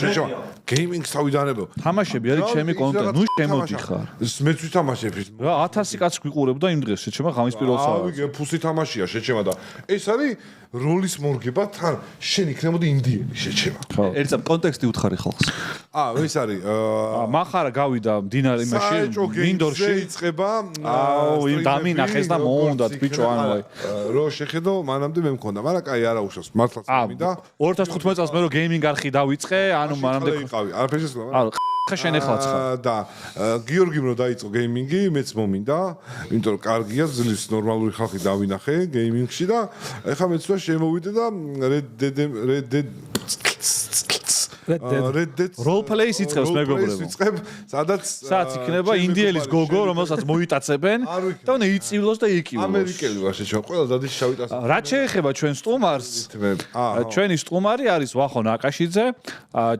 შეჭა გეიმინგს თავიდანებო თამაშები არის ჩემი კონტენტი ნუ შემოდიხარ მეც ვითამაშებ რა 1000 კაცს გვიყურებდა იმ დღეს შეჭება ღამის პირველ საათს ავიგე ფუსი თამაშია შეჭება და ეს არის როლის მორგება თან შენ იქნებოდი ინდიელი შეჭება ერთსა კონტექსტი უთხარი ხალხს ეს არის მახარა გავიდა მდინარე იმაში მინდორში იწყება იმ დამინახეს და მოუნდათ ბიჭო ანუ აი რო შეხედო მანამდე მე მქონდა მაგრამ კაი არა უშავს მართლაც მინდა 2015 წელს მე რო გეიმინგ არხი დავიწყე ანუ მანამდე იყავი არაფერს არა ხა შენ ეხლა ცხა და გიორგიმ რო დაიწყო გეიმინგი მეც მომინდა იმიტომ რომ კარგია ძლივს ნორმალური ხალხი დავინახე გეიმინგში და ეხლა მეც რა შემოვიდე და Red Dead Roleplay-ს იწყებს მეგობრებო. იწყებ, სადაც იქნება ინდიელის გოგო, რომელსაც მოიტაცებენ და უნდა იწივლოს და იკივლოს. ამერიკელი ვარ შეჭამ, ყველა დადის შავი ტასი. რა შეეხება ჩვენ სტუმარს? ჩვენი სტუმარი არის ვახონ აკაშიძე,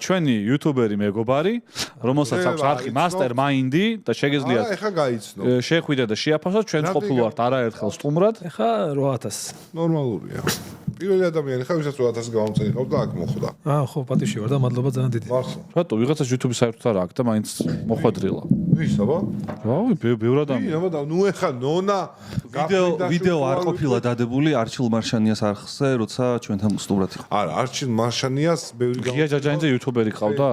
ჩვენი იუთუბერი მეგობარი, რომელსაც აქვს არხი Mastermind-ი და შეგეძლიათ. ეხა გაიცნო. შეხვიდე და შეაფასოთ, ჩვენ ყოფილ ვართ არაერთხელ სტუმრად. ეხა 8000. ნორმალურია. პირველი ადამიანი ხა ვისაც 8000 გამომწერი ყავ და აქ მოხვდა. ხო, პატიში ვარ და მადლობა ძალიან დიდი. მართლა. რატო ვიღაცას YouTube-ის საერთოდ არ აქვს და მაინც მოხვედრილა. ვის აბა? რავი, ბევრ ადამიანი. აბა და ნუ ეხა ნონა ვიდეო არ ყოფილა დადებული არჩილ მარშანიას არხზე, როცა ჩვენთან სტუმრად იყო. არა, არჩილ მარშანიას ბევრი გია ჯაჯანიძე იუთუბერი ყავდა?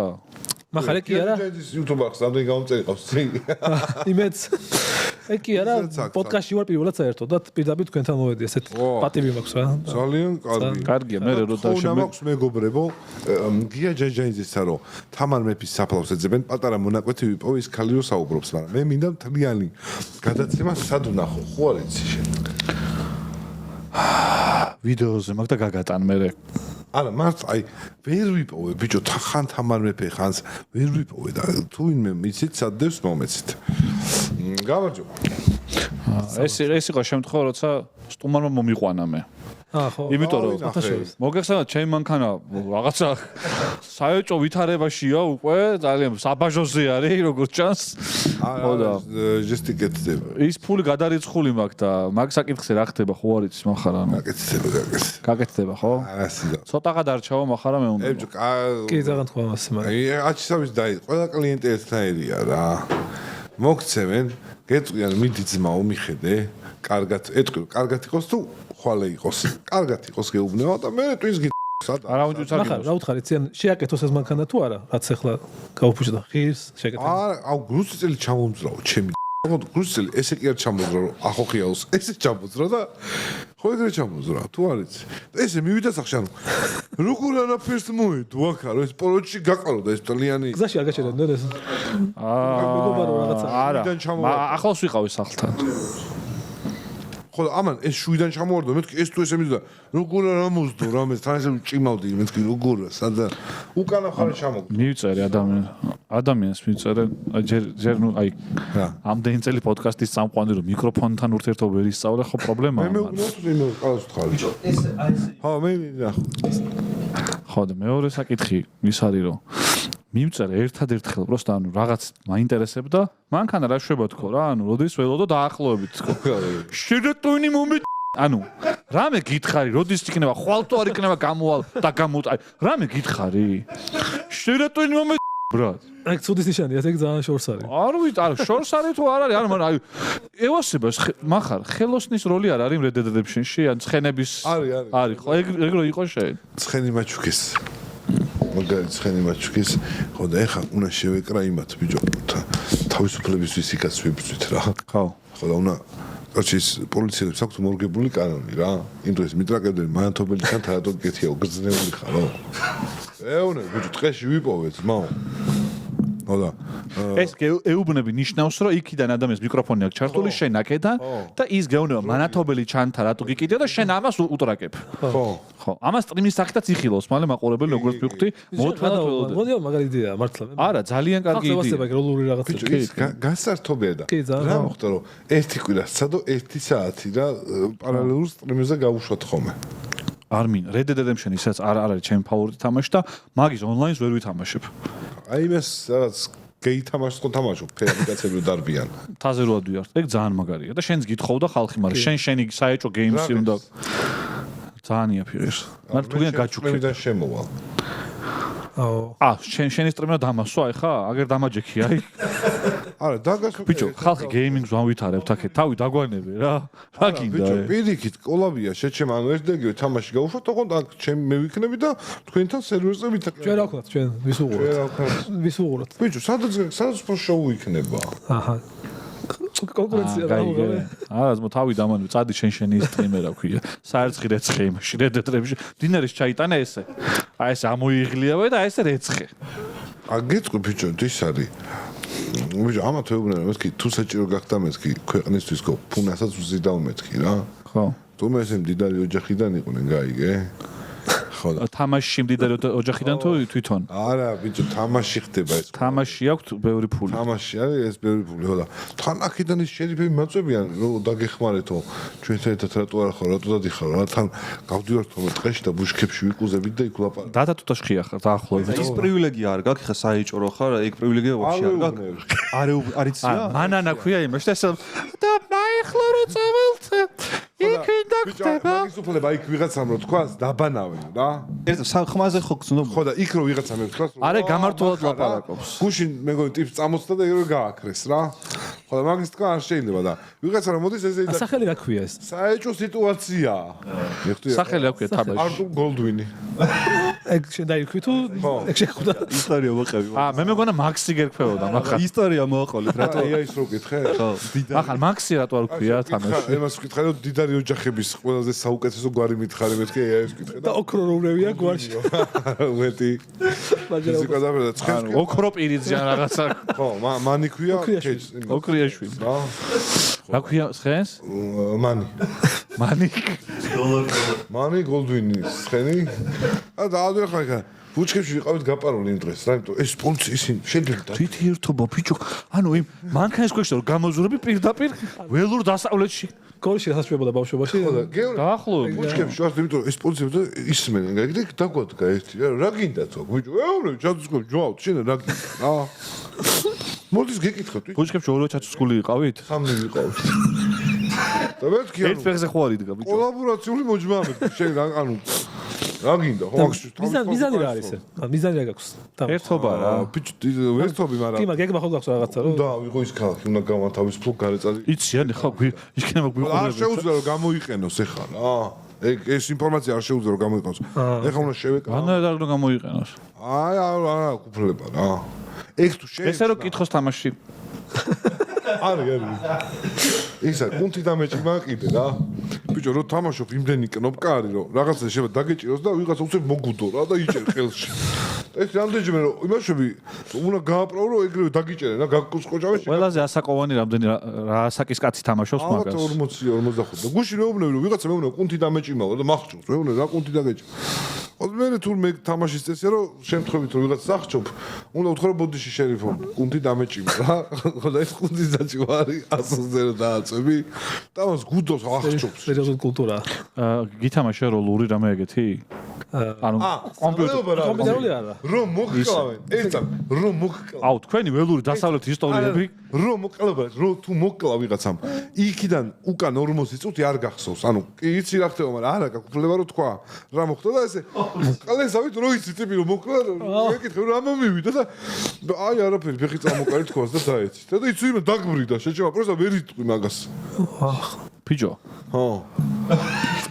მახარე კი არა? იუთუბერს ამდენი გამომწერი ყავს. იმეც კი არა, პოდკასტში ვარ პირველად საერთოდ და პირდაპირ თქვენთან მოვედი, ესეთი პატივი მაქვს რა. ძალიან კარგი. კარგია, მე რო და მაქვს მეგობრებო, გია ჯაჯანიძესა რო თამარ მეფის საფლავს ეძებენ, პატარა მონაკვეთი ვიპოვე ის ქალი რო საუბრობს, მაგრამ მე მინდა მთლიანი გადაცემა სად ვნახო, ხო არ იცი შენ? ვიდეოზე მაგ და გაგატან მე. არა, მართ აი ვერ ვიპოვე ბიჭო, ხან თამარ მეფე ხანს ვერ ვიპოვე და თუ ვინმე მიცით სადევს მომეცით. გამარჯობა. ეს იყო შემთხვევა, როცა სტუმარმა მომიყვანა მე. ხო. იმიტომ რომ მოგეხსენოთ ჩემი მანქანა რაღაცა საეჭო ვითარებაშია უკვე, ძალიან საბაჟოზე არის, როგორც ჩანს. არა, ჟესტიკეთდება. ის ფული გადარიცხული მაქვს და მაგ საკითხზე რა ხდება, ხო არ იცის מחარ ანუ. გაკეთდება, ხო? არასიდა. ცოტაღა დარჩავა מחარა მე უნდა. კი, ძალიან თქვა მას მაგრამ. აი, აჩისავის დაი, ყველა კლიენტი ერთნაირია რა. მოგცემენ, გეტყვიან მიდი ძმაო მიხედე, კარგად ეტყვი, კარგად იყოს თუ ხვალე იყოს. კარგად იყოს გეუბნება და მე ტვის გიწად. არა უნდა უცარ მაგრამ რა უთხარი, ციან შეაკეთოს ეს მანქანა თუ არა, რაც ახლა გაუფუჭდა ხირს, შეაკეთე. არა, აუ გრუსწელი ჩამომძრაო, ჩემი. ხო, გრუსწელი ესე კი არ ჩამომძრაო, ახოხიაოს, ესე ჩამომძრა და ხო ეგრე ჩამომძრა, თუ არ იცი. ესე მივიდა სახში, ანუ როგორ არაფერს მოედო აქ არა, ეს პოლოჩი გაყარო და ეს ტლიანი. გზაში არ გაჩერდნენ ეს. მეგობარო რაღაცა. არა. ახლოს ვიყავი სახლთან. ხო ამან ეს შუიდან ჩამოვარდა მეთქი ეს თუ ესე მიდოდა როგორ არ ამოსდო რამეს თან ესე ჭიმავდი მეთქი როგორ სადა უკანა ხარ ჩამოვდო მივწერე ადამიანს მივწერე ჯერ ნუ აი ამდენი წელი პოდკასტის წამყვანი რომ მიკროფონთან ურთიერთობა ვერ ისწავლე ხო პრობლემაა მე მე ყავს ვთხარი ბიჭო ეს აი ხო მე ხო და მეორე საკითხი ის არის რომ მივწერე ერთადერთხელ პროსტა ანუ რაღაც მაინტერესებდა მანქანა რა შვება თქო რა ანუ როდის ველოდო დაახლოებით თქო შედატონი მომეთ ანუ რამე გითხარი როდის იქნება ხვალ თუ არ იქნება გამოვალ და გამოტ რამე გითხარი შედატონი მომეთ ბრატ ეგ ცუდის ნიშანია ეგ ძალიან შორს არის არ ვიცი არა შორს არის თუ არ არის არა მაგრამ აი ევასებას მახარ ხელოსნის როლი არ არის Red Dead Redemption-ში ან ცხენების არის ხო ეგ რო იყო შენ ცხენი მაჩუკეს მაგარი ცხენი მაჩუკის ხო და ეხა უნდა შევეკრა იმათ ბიჭო თავისუფლებისთვის იქაც ვიბრძვით რა ხო ხო და უნდა კაცის პოლიციელებს აქვს მორგებული კანონი რა იმ დროს მიტრაკებდნენ მანათობელთან თაადო კეთიაო გრძნეული ხარო ეუნე ბიჭო ტყეში ვიპოვეთ მაო ხო და ეს ეუბნები ნიშნავს რომ იქიდან ადამიანს მიკროფონი აქვს ჩართული შენ აქედან და ის გეუბნება მანათობელი ჩანთა რატო გიკიდე და შენ ამას უტრაკებ ხო ხო ამას სტრიმის სახითაც იხილავს მალე მაყურებელი როგორც ვიხდი მოთვალოთ მოდიო მაგარი იდეა მართლა არა ძალიან კარგი იდეა ახლა როლური რაღაცა ბიჭო ის გასართობია და რა მოხდა რომ ერთი კვირა სადო 1 საათი რა პარალელურ სტრიმზე გავუშვათ ხოლმე არ მინდა Red Dead Redemption ისაც არ არის ჩემი ფავორიტი თამაში და მაგის ონლაინს ვერ ვითამაშებ აი ეს რაღაც გეითამაშს ხო თამაშობ ფერიკაცები რო დარბიან თაზე რო ადვიართ ეგ ძალიან მაგარია და შენს გითხოვდა ხალხი მაგრამ შენი საეჭო გეიმსი უნდა ძალიან იაფია ეს მაგრამ თუნდაც გაჩუქე მიდან შემოვალ შენი სტრიმა დამასვა ახლა აგერ დამაჯექი აი არა დაგასვა ბიჭო ხალხი გეიმინგს ვანვითარებთ აქეთ თავი დაგვანები რა გინდა ბიჭო პირიქით კოლაბია შეჩემ ანუ ერთდეგივე თამაში გავუშვათ ოღონდ აქ ჩემ მე ვიქნები და თქვენთან სერვერზე ვითარებთ ჩვენ რა ვქნათ ჩვენ ვის უყუროთ ბიჭო სადაც შოუ იქნება აჰა კონკურენცია რა არა თავი დამანები წადი შენი სტრიმერა ქვია საერცხი რეცხე იმაში რედეტრებში დინერის ჩაიტანა ესე აი ეს ამოიღლიავა და აი ეს რეცხე აგეწყო ბიჭო ის არის ბიჭო ამათ ვეუბნები მეთქი თუ საჭირო გახდა მეთქი ქვეყნისთვის ხო ფუნასაც ვზიდავ მეთქი რა ხო თუ მე ესე მდიდარი ოჯახიდან იყვნენ გაიგე ხო თამაში მდიდარი ოჯახიდან თუ თვითონ არა ბიჭო თამაში ხდება ეს თამაში აქვს ბევრი ფული თამაში არის ეს ბევრი ფული ხო და თან აქედან ის შერიფები მაწვევიან რომ დაგეხმარეთო ჩვენთან ერთად რატო არ ხარ რატო დადიხარ რა თან გავდივართ თome ტყეში და ბუშკებში ვიყუზებით და იქ ვლაპარაკობთ დადა თუთაშხია ხარ დაახლოებით ის პრივილეგია არ გაქვს ხა საეჭორო ხარ ეგ პრივილეგია ვაფშე არ გაქვს არიცია მანანა ქვია იმაში და და მაიხლა რო წავალთ იქინ დაგხვდება მაგის უფლება იქ ვიღაცამ რო თქვას დაბანავენ რა ერთ ხმაზე ხო გწნო ხო და იქ რო ვიღაცამ რო თქვას არა გამართულად ლაპარაკობს გუშინ მეგონი ტიპს წამოწდა და ეგრე გააქრეს რა ხო და მაგის თქვა არ შეიძლება და ვიღაცა რომ მოდის ესე და სახელი რა ქვია ეს საეჭო სიტუაცია მიხდია სახელი აქვს თამაში არტურ გოლდვინი ეგ შენ დაირქვი თუ ეგ შეხვდა ისტორია მოყევი მე მეგონა მაქსი გერქვეოდა მაგხარ ისტორია მოაყოლეთ რატო AI-ს რო კითხე ხო მაგხარ მაქსი რატო არ ქვია თამაში იმას ვკითხე რომ დიდარი ოჯახების ყველაზე საუკეთესო გვარი მითხარი მეთქი AI-ს ვკითხე და ოქრო რო ურევია გვარში მეტი ფიზიკა და ცხენს ოქრო პირიძიან რაღაცა ხო მანი ქვია კეჭ ოქრიაშვილი რა ქვია ცხენს მანი დოლარი მანი გოლდვინი ცხენი და დაადვეხა ხა ბუჩქებში ვიყავით გაპარული იმ დღეს რა იმიტომ ეს სპონსი ისინი შედელდა თვითი ერთობა ბიჭო ანუ იმ მანქანის ქვეშ რომ გამოზურები პირდაპირ ველურ დასავლეთში გოლში დასაშვებოდა ბავშვობაში ხო და გეური დაახლოებით ბუჩქებში ვარ იმიტომ ეს სპონსი და ისმენენ გაიგე დაგვადგა ერთი რა გინდა თქო ბიჭო ეუბნები ჩაცուցკობ ჯვავთ შენ რა გინდა რა მოდის გეკითხოთ ბუჩქებში ორი ჩაცուցკული იყავით სამი ვიყავით და მეთქი ერთ ფეხზე ხო არ იდგა ბიჭო კოლაბორაციული მოჯმაები შენ ანუ რა გინდა ხო მიზანი რა არის ეს მიზანი რა გაქვს ერთობა რა ბიჭო ერთობი მაგრამ კი მაგრამ გეგმა ხო გაქვს რაღაცა რომ და ვიღო ის ქალაქი უნდა გამათავისუფლო გარეწალი იციან ხა იქნება არ შეუძლია რომ გამოიყენოს ეხლა რა ეს ინფორმაცია არ შეუძლია რომ გამოიყენოს ეხლა უნდა შევეკავო ანუ რა გამოიყენოს აი არა უფლება რა ეგ თუ შეიძლება ესე რომ კითხოს თამაში არის ისა კუნთი დამეჭი მაყიდე რა ბიჭო რო თამაშობ იმდენი კნოპკა არის რომ რაღაცა შეიძლება დაგეჭიროს და ვიღაცა უცებ მოგუდო რა და იჭერ ხელში ეს რამდენჯერმე რომ იმაშები უნდა გააპრავო რომ ეგრევე დაგიჭერენ რა გაკუსკოჭავენ ყველაზე ასაკოვანი რამდენი რა ასაკის კაცი თამაშობს მაგას 40-45 და გუშინ მეუბნები რომ ვიღაცა მეუბნება კუნთი დამეჭიმავა და მახჭობს მეუბნები რა კუნთი დაგეჭი მე თურმე თამაშის წესია რომ შემთხვევით რომ ვიღაცა სახჭობ უნდა უთხრა რომ ბოდიში შერიფო კუნთი დამეჭიმა რა ხო და ეს კუნთის დაჭიმა არის ასოზე რომ დააწვევი და მას გუდოს ახჭობს სერიოზული კულტურა გითამაშა როლური რამე ეგეთი ანუ კომპიუტერული არა რომ მოგკლავენ ერთად რომ მოგკლავენ აუ თქვენი ველური დასავლეთ ისტორიები რომ მოგკლავენ რომ თუ მოგკლავ ვიღაცამ იქიდან უკან 40 წუთი არ გახსოვს ანუ კი იცი რა ხდება მაგრამ არა გაკეთება რომ თქვა რა მოხდა და ესე ყალესავით რო იცი ტიპი რომ მოკლა ეკითხე რა მომივიდა და აი არაფერი ფეხი წამოკარი თქواس და დაეცით და იცი იმ დაგბრიდა შეჭება პროსტა ვერ იტყვი მაგას ბიჭო ხო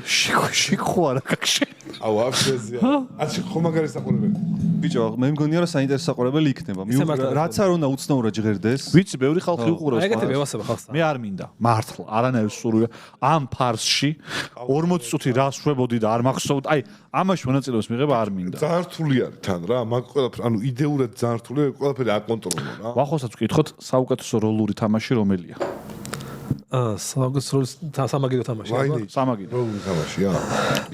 შიქო არა გაქში აუ აფშეზია აცი ხომ მაგარი საყურებელი ბიჭო მე მგონია რომ საინტერესო საყურებელი იქნება რაც არ უნდა უცნაურად ჟღერდეს ვიცი ბევრი ხალხი უყურებს ეგეთი მევასება ხალხს მე არ მინდა მართლა არანაირ სურვილი ამ ფარსში 40 წუთი რა შვებოდი და არ მახსოვდი აი ამაში მონაწილეობას მიღება არ მინდა ძალიან რთული არის თან რა მაგ ყველაფერი ანუ იდეურად ძალიან რთული ყველაფერი აკონტროლო რა ვახოსაც ვკითხოთ საუკეთესო როლური თამაში რომელია სამაგიდო თამაში ვაინეიჯი სამაგიდო როლური თამაშია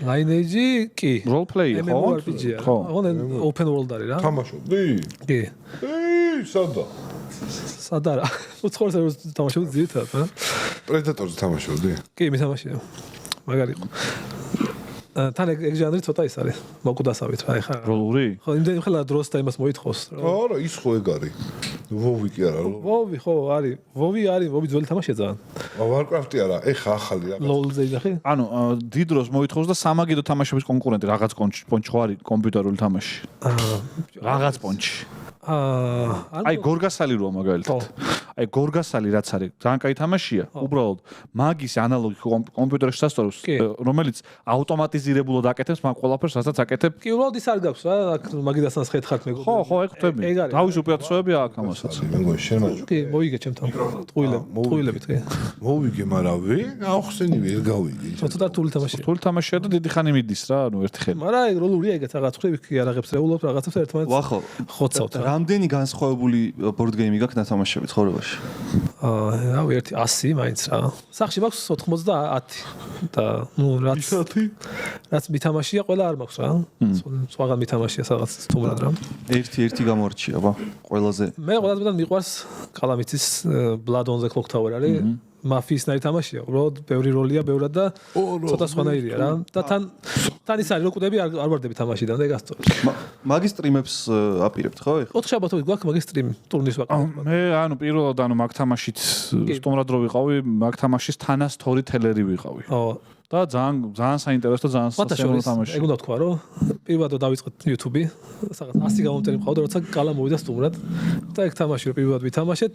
ლაინეიჯი კი როლ პლეი ხო MMORPG-ია ოღონდ open world არის რა თამაშობდი კი სადა სადარა უცხოეს თამაშობდი ძირითადად რა პრედატორს თამაშობდი კი მე თამაშია მაგარი იყო თან ეგ ჟანრი ცოტა ის არის მოკვდასავით რა ეხა როლური ხო იმდენ ხელა დროს და იმას მოითხოვს არა ის ხო ეგ არის ვოვი კი არა, ვოვი ხო არის, ვოვი ძველი თამაშია ძალიან. Warcraft-ი არა, ეხა ახალი რა. LOL-ზე იძახი? ანუ დიდ დროს მოითხოვს და სამაგიდო თამაშების კონკურენტი რაღაც პონჩი ხო არის კომპიუტერული თამაში. რაღაც პონჩი. აი გორგასალი როა მაგალითად. აი გორგასალი რაც არის, ძალიან კაი თამაშია. უბრალოდ მაგის ანალოგი კომპიუტერში სასწავლოს, რომელიც ავტომატიზირებულად აკეთებს მაგ ყველაფერს, რასაც აკეთებ. კი, უბრალოდ ის არ გაქვს რა, აქ მაგიდასთან ხეთხართ მეგობრებო. ხო, ეგ ხვდები. თავის უპირატესობებია აქ ამასაც. მეგონი შენაჯო. კი, მოიგე ჩემთან. ტყუილებით, კი. მოვიგე, მაგრამ გავხსენი ვერ გავიგე. ცოტა რთული თამაშია. რთული თამაშია და დიდი ხანი მიდის რა, ანუ ერთი ხელი. მაგრამ ეგ როლურია ეგეც რაღაც ხრივი კი არაღებს რეულობ რაღაცებს ერთმანეთს. ვახო, ხოცავთ რა. რამდენი განსხვავებული board game-ი გაქვს ნათამაშები ცხოვრებაში? რავი, ერთი 100 მაინც რა. სახში მაქვს 90 და ნუ რაც მითამაშია, ყველა არ მაქვს რა. სხვაგან მითამაშია სადღაც თუმრად რა. ერთი გამორჩია, ბა, ყველაზე. მე ყველაზე მიყვარს კალამიცის Blood on the Clock Tower არის. მაფიის ნაირი თამაშია, უბრალოდ ბევრი როლია, ბევრად და ცოტა სხვანაირია რა. და თან ის არის, რომ კვდები არ ვარდები თამაშიდან და ეგ ასწორებს. მაგის სტრიმებს აპირებთ, ხო? 4 შაბათობით გვაქვს მაგის სტრიმი, ტურნირს ვაკეთებ. მე ანუ პირველად ანუ მაგ თამაშით სტუმრად რო ვიყავი, მაგ თამაშის თანასწორი თელერი ვიყავი. და ძალიან საინტერესო და ძალიან სასიამოვნო თამაშია. ეგ უნდა თქვა, რომ პირველად დავიწყეთ YouTube-ი, სადაც 100 გამომტერი მყავდა, როცა კალა მოვიდა სტუმრად და ეგ თამაში რომ პირველად ვითამაშეთ,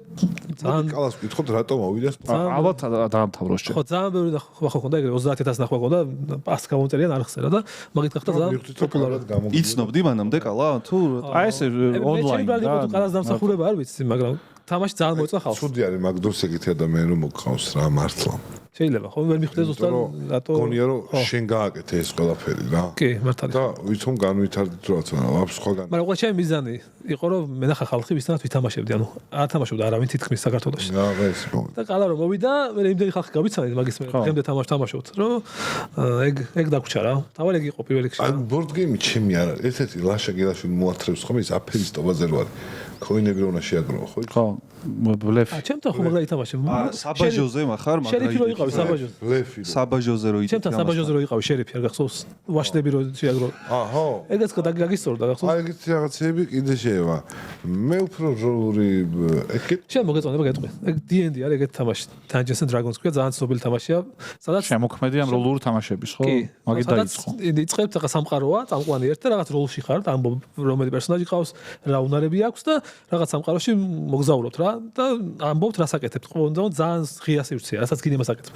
ძალიან კალას ვკითხოთ რატომ მოვიდა სტუმრად. ალბათ დაამთავროს ჩვენ. ხო, ძალიან ბევრი ხო ხონდა ეგრე 30000 ნახვა ყავდა, 100 გამომტერიან არ ხსერა და მაგით გახდა ძალიან პოპულარული. იცნობდი მანამდე კალა თუ აი ეს ონლაინ და კალას დამსახურება არ ვიცი, მაგრამ თამაში ძალიან მოეწვა ხალხს. ცუდი არის მაგ დროს ეგეთი ადამიანი რომ მოგყავს რა მართლა. შეიძლება ხო ვერ მიხვდეს ზუსტად რატო გონია რომ შენ გააკეთე ეს ყველაფერი რა. კი, მართალია. და ვიცომ განვითარდით რა თქმა უნდა, ვაფშე სხვაგან. მაგრამ ყველა ჩემი მიზანი იყო რომ მენახა ხალხი ვისთანაც ვითამაშებდი, ანუ არ თამაშობდა არავინ თითქმის საქართველოში. რა ეს მომენტი. და კალა რომ მოვიდა, მე იმდენი ხალხი გავიცანით მაგის მე დღემდე თამაშობთ, რომ ეგ დაგვრჩა რა. თავი ეგ იყო პირველ რიგში. აი board game ჩემი არ არის. ერთ-ერთი ლაშა გელაშვილი მოათრევს ხოლმე ის აფერისტობაზე რო არის. ქოინები რო უნდა შეაგროვა, ხო? ხო, ბლეფი. ჩემთან ხო მაგალითად ითამაშებ. საბაჟოზე מחარ, მაგრამ შერიფი რო იყავი საბაჟოზე. ბლეფი. საბაჟოზე რო იტყვი. ჩემთან საბაჟოზე რო იყავი შერიფი არ გახსოვს? ვაშლები რო შეაგრო. აჰო. ეგეც გაგისწორდა გახსოვს? აი ეგეთი რაღაცები კიდე შევა. მე უფრო როლური ეგეთ შენ მოგეწონება გეტყვი. ეგ D&D არის ეგეთი თამაში. Dungeons and Dragons ქვია, ძალიან ცნობილი თამაშია, სადაც შემოქმედი ამ როლური თამაშების, ხო? მაგით დაიწყო. იწყებთ რაღაც სამყაროა, წამყვანი ერთ და რაღაც როლში ხარ, ამბობ რომელი პერსონაჟი ყავს, რა უნარები აქვს და რაღაც სამყაროში მოგზაურობთ რა და ამბობთ რას აკეთებთ. ყოველდღე ძალიან ღია სივრცეა, რასაც გინდა მას აკეთებ.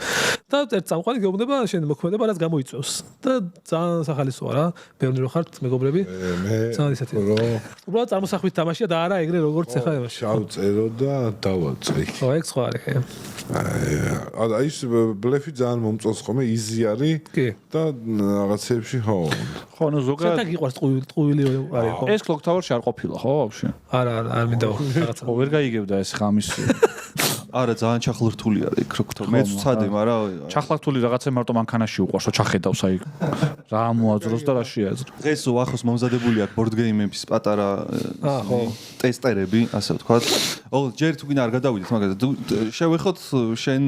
და ერთ სამყარი გეუბნება შენ მოქმედება, რაც გამოიწვევს. და ძალიან სახალისოა რა. ბევრი რო ხართ მეგობრები. ძალიან ისეთი. უბრალოდ წარმოსახვით თამაშია და არა ეგრე როგორც ახლა იმაში. შავ წერო და დავაწვი. ხო, ეგ სხვა არის. აი ეს ბლეფი ძალიან მომწონს ხოლმე, იზი არის და რაღაცებში ხო. ხო, ნუ ზოგადად შენ გიყვარს ტყუილი არის ხო? ეს Clock Tower-ში არ ყოფილა, ხო, ვაფშე? არა, არ მინდა რაღაცა. ხო, ვერ გაიგებდა ეს ხამის. არა, ძალიან ჩახლართული არის იქ როქთო. მეც ვცადე, მაგრამ ჩახლართული რაღაცა მარტო მანქანაში უყვარს, რომ ჩახედავს აი რა მოაძროს და რა შეაძრო. დღეს უახოს მომზადებული აქვს board game-ების პატარა ტესტერები, ასე ვთქვათ. ჯერ თუ გინდა არ გადავიდეთ, მაგალითად შევეხოთ შენ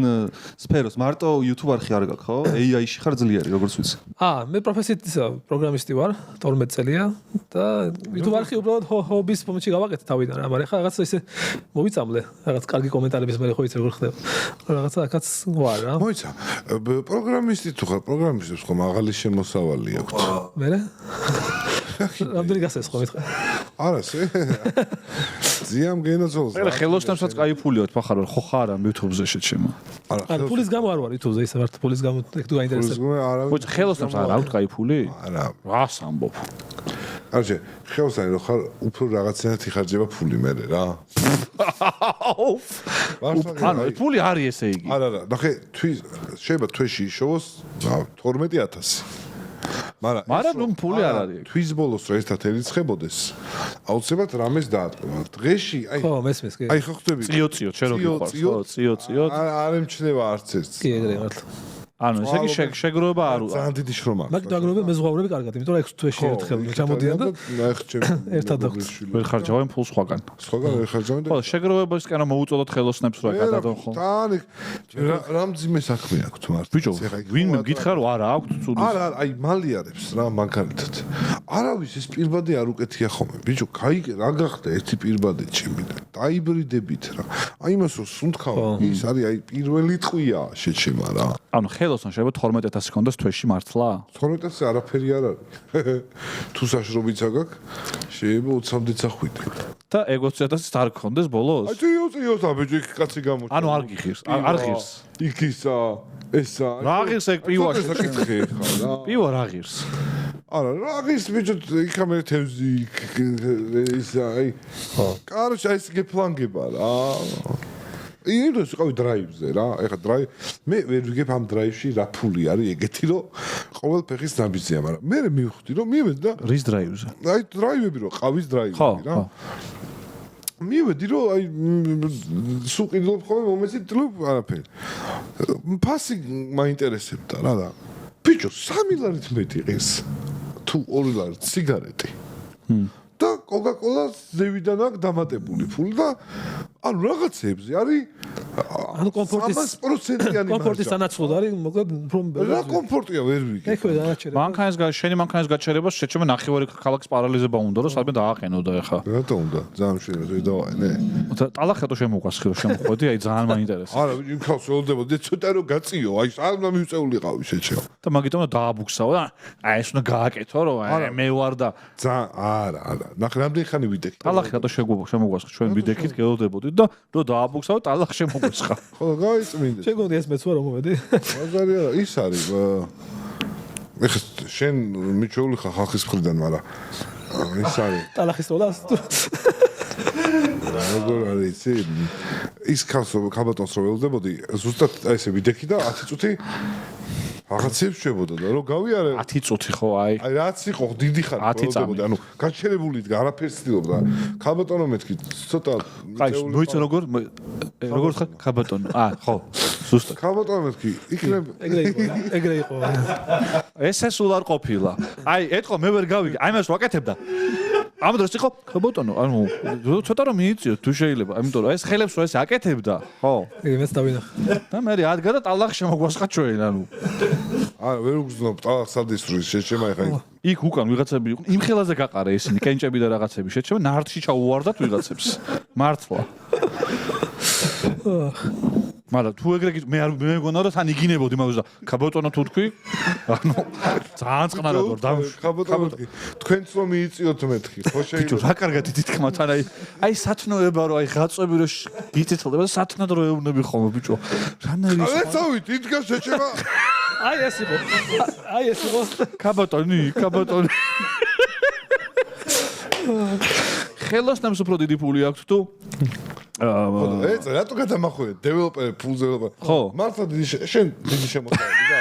სფეროს მარტო YouTube არხი არ გაქვს, ხო? AI-ში ხარ ძლიერი, როგორც ვიცი. მე პროფესიით პროგრამისტი ვარ, 12 წელია და YouTube არხი უბრალოდ ჰობის მომენტში გავაკეთე თავიდან რა, მაგრამ ხა რაღაცა ისე მოვიწამლე, რაღაც კარგი კომენტარების მე ხო იცი როგორ ხდება. რაღაცა აქაც ვარ რა. მოიცა, პროგრამისტი თუ ხარ, პროგრამისტებს ხომ აღალი შემოსავალი აქვთ. მერე? რამდენი გასეს ხო მითხარ? არა, ზიამ გენაცვალოს. მე ხელოსნებსაც კაი ფული აქვს, ხარ ხო ხარ ამ YouTube-ზე შეჩემო. არა, ფულის გამო არ ვარ YouTube-ზე, ისე ვარ ფულის გამო ეგ თუ გაინტერესებს. ხო, ხელოსნებს არ აქვს კაი ფული? არა. რას ამბობ? არჩე, ხელოსანი რო ხარ, უფრო რაღაცნაირად იხარჯება ფული მე რა. ანუ ფული არის ესე იგი. არა, ნახე, შეიძლება თვეში იშოვოს 12000. მაგრამ ნუ ფული არ არის. თვის ბოლოს რო ერთად ერიცხებოდეს, აუცილებლად რამეს დაატყობა. დღეში, აი ხო, მესმის კი. აი ხო ხვდები. წიო, შენ რო გიყვარს, ხო, წიო. არ ემჩნევა არც ერთს. კი, ეგრე მართლა. ანუ ესე იგი შეგროვება არ უყარ. ძალიან დიდი შრომა. მაგ დაგროვებ მეზღვაურები კარგად, იმიტომ რომ 6 თვეში ერთხელ ჩამოდიან და ერთად დაგვს. ვერ ხარჯავენ ფულს სხვაგან. სხვაგან ვერ ხარჯავენ და ხო, შეგროვებისკენ რომ მოუწოდოთ ხელოსნებს რა გადადონ ხო. თან რამძიმე საქმე აქვს მართლა. ბიჭო, ვინმე გითხარ რა აქვს ცუდი. არა, აი მალიანებს რა მაგალითად. არავის ეს პირბადე არ უკეთია ხოლმე. ბიჭო, გაიგე, რა გახდა ერთი პირბადე ჩემი და დაიბრიდებით რა. აი იმას რომ სუნთქავ, ის არის აი პირველი ტყვია შეჩემა რა. ანუ ხელოსთან შეიძლება 12000 კონდეს თვეში მართლა? 12-ზე არაფერი არ არის. თუ საშრობიცა გაქვს, შეიძლება 20-მდეც ახვიდე. და 200000-ს არ გქონდეს ბოლოს? აი წიოს ბიჭო, იქ კაცი გამოჩნდა. ანუ არ გიხირს, არ ღირს. იქ ისა, ესა. რა ღირს ეგ პივაში? საკითხი ხა რა. პივა რა ღირს? არა, რა ღირს ბიჭო, იქამე თევზი ისა, აი. კაროჩა ეს გეფლანგება რა. იმდენს ყავი დრაივზე რა. ეხა დრაივ მე ვერ ვიგებ ამ დრაივში რა ფული არის ეგეთი რომ ყოველ ფეხის ნაბიჯია, მაგრამ მე მივხვდი რომ მივედი და რის დრაივზე? აი დრაივები რომ ყავის დრაივები რა. მივედი რომ აი სულ ყიდულობ ხოლმე მომეცი თლობ არაფერი. ფასი მაინტერესებდა რა და ბიჭო 3 ლარით მეტი ყის თუ 2 ლარით სიგარეტი. და კოკა-კოლა ზევიდან აქვს დამატებული ფული და ანუ რაღაცებზე არის ანუ კომფორტის 300%-იანი კომფორტის სანაცვლოდ არის მოკლედ რა კომფორტია ვერ ვიგე. ეხლა დანაჩერება შენი მანქანის გაჩერებას შეჩემა ნახევარი ქალაქის პარალიზება უნდა რომ სადმე დააყენოდა ეხა. რატო უნდა? ძალიან შეიძლება დავაყენე. ტალახეთო შემოგვასხირო შემოხვედი, აი ძალიან მაინტერესებს. არა, იმ ხავს ველოდებოდი, ცოტა რომ გაწიო, აი სამ მივწეულიყავი შეჩეო. და მაგიტომ უნდა დააბუქსაო და აი ეს უნდა გააკეთო რომ მე ვარ და არა. ნახე რამდენი ხანი ვიდექი. ტალახეთო შემოგვასხი ჩვენ ვიდექით გელოდებოდით და რომ დააბუქსაო ტალახ შემოგვესხა. ხო, გაიწმინდე. შეგონდი ეს მეც ვარ მომედი. მაგარი არა, ის არის. ეხლა შენ მიჩეული ხარ ხალხის მხრიდან, მაგრამ ის არის. ტალახის როლას როგორ არის იცი? ის ქალბატონს რო ველოდებოდი, ზუსტად აი ესე ვიდექი და 10 წუთი რაღაცებს შვებოდა და რომ გავიარე 10 წუთი ხო აი რაც იყო დიდი ხარ ველოდებოდი, ანუ გაჩერებული დგა, არაფერს ცდილობდა. ქალბატონო მეთქი ცოტა აი მოიცა როგორ ხარ ქალბატონო? ხო ზუსტად ქალბატონო მეთქი იქნებ ეგრე იყო ესე სულ არ ყოფილა. აი ეთქო მე ვერ გავიგე, აი მას ვაკეთებდა. ამ დროს იყო ქალბატონო, ანუ ცოტა რომ მიიწიო თუ შეიძლება, იმიტომ რომ ეს ხელებს რო ეს აკეთებდა, ხო? მეც დავინახე. და მე ადგა და ტალახ შემოგვასხა ჩვენ, ანუ არა ვერ უგზნობ ტალახ სადისტრის შეჩემა ეხა იქ უკან ვიღაცები იყვნენ, იმ ხელაზე გაყარა ისინი, კენჭები და რაღაცები შეჩემა, ნარდში ჩაუვარდათ ვიღაცებს. მართლა. მაგრამ თუ ეგრე მე მეგონა რომ თან იგინებოდი მაგას და ქალბატონო თუ თქვი, ანუ ძალიან წყნარად ვარ დამშვი. ქალბატონო თქვენც რომ მიიწიოთ მეთქი, ხო ბიჭო შეიძლება. რა კარგად ითქმა თან აი სათნოება რომ აი ღაწვები რომ გიწითლდება და სათნოდ რომ ეუბნები ხოლმე ბიჭო. რანაირი ეცავით, იდგა შეჩემა. აი ეს იყო ქალბატონი ხელოსნებს უფრო დიდი ფული აქვს თუ ეცა რატო გადამახვიდე დეველოპერი ფულზე ხო. მართლა შენ დიდი შემოსავალი და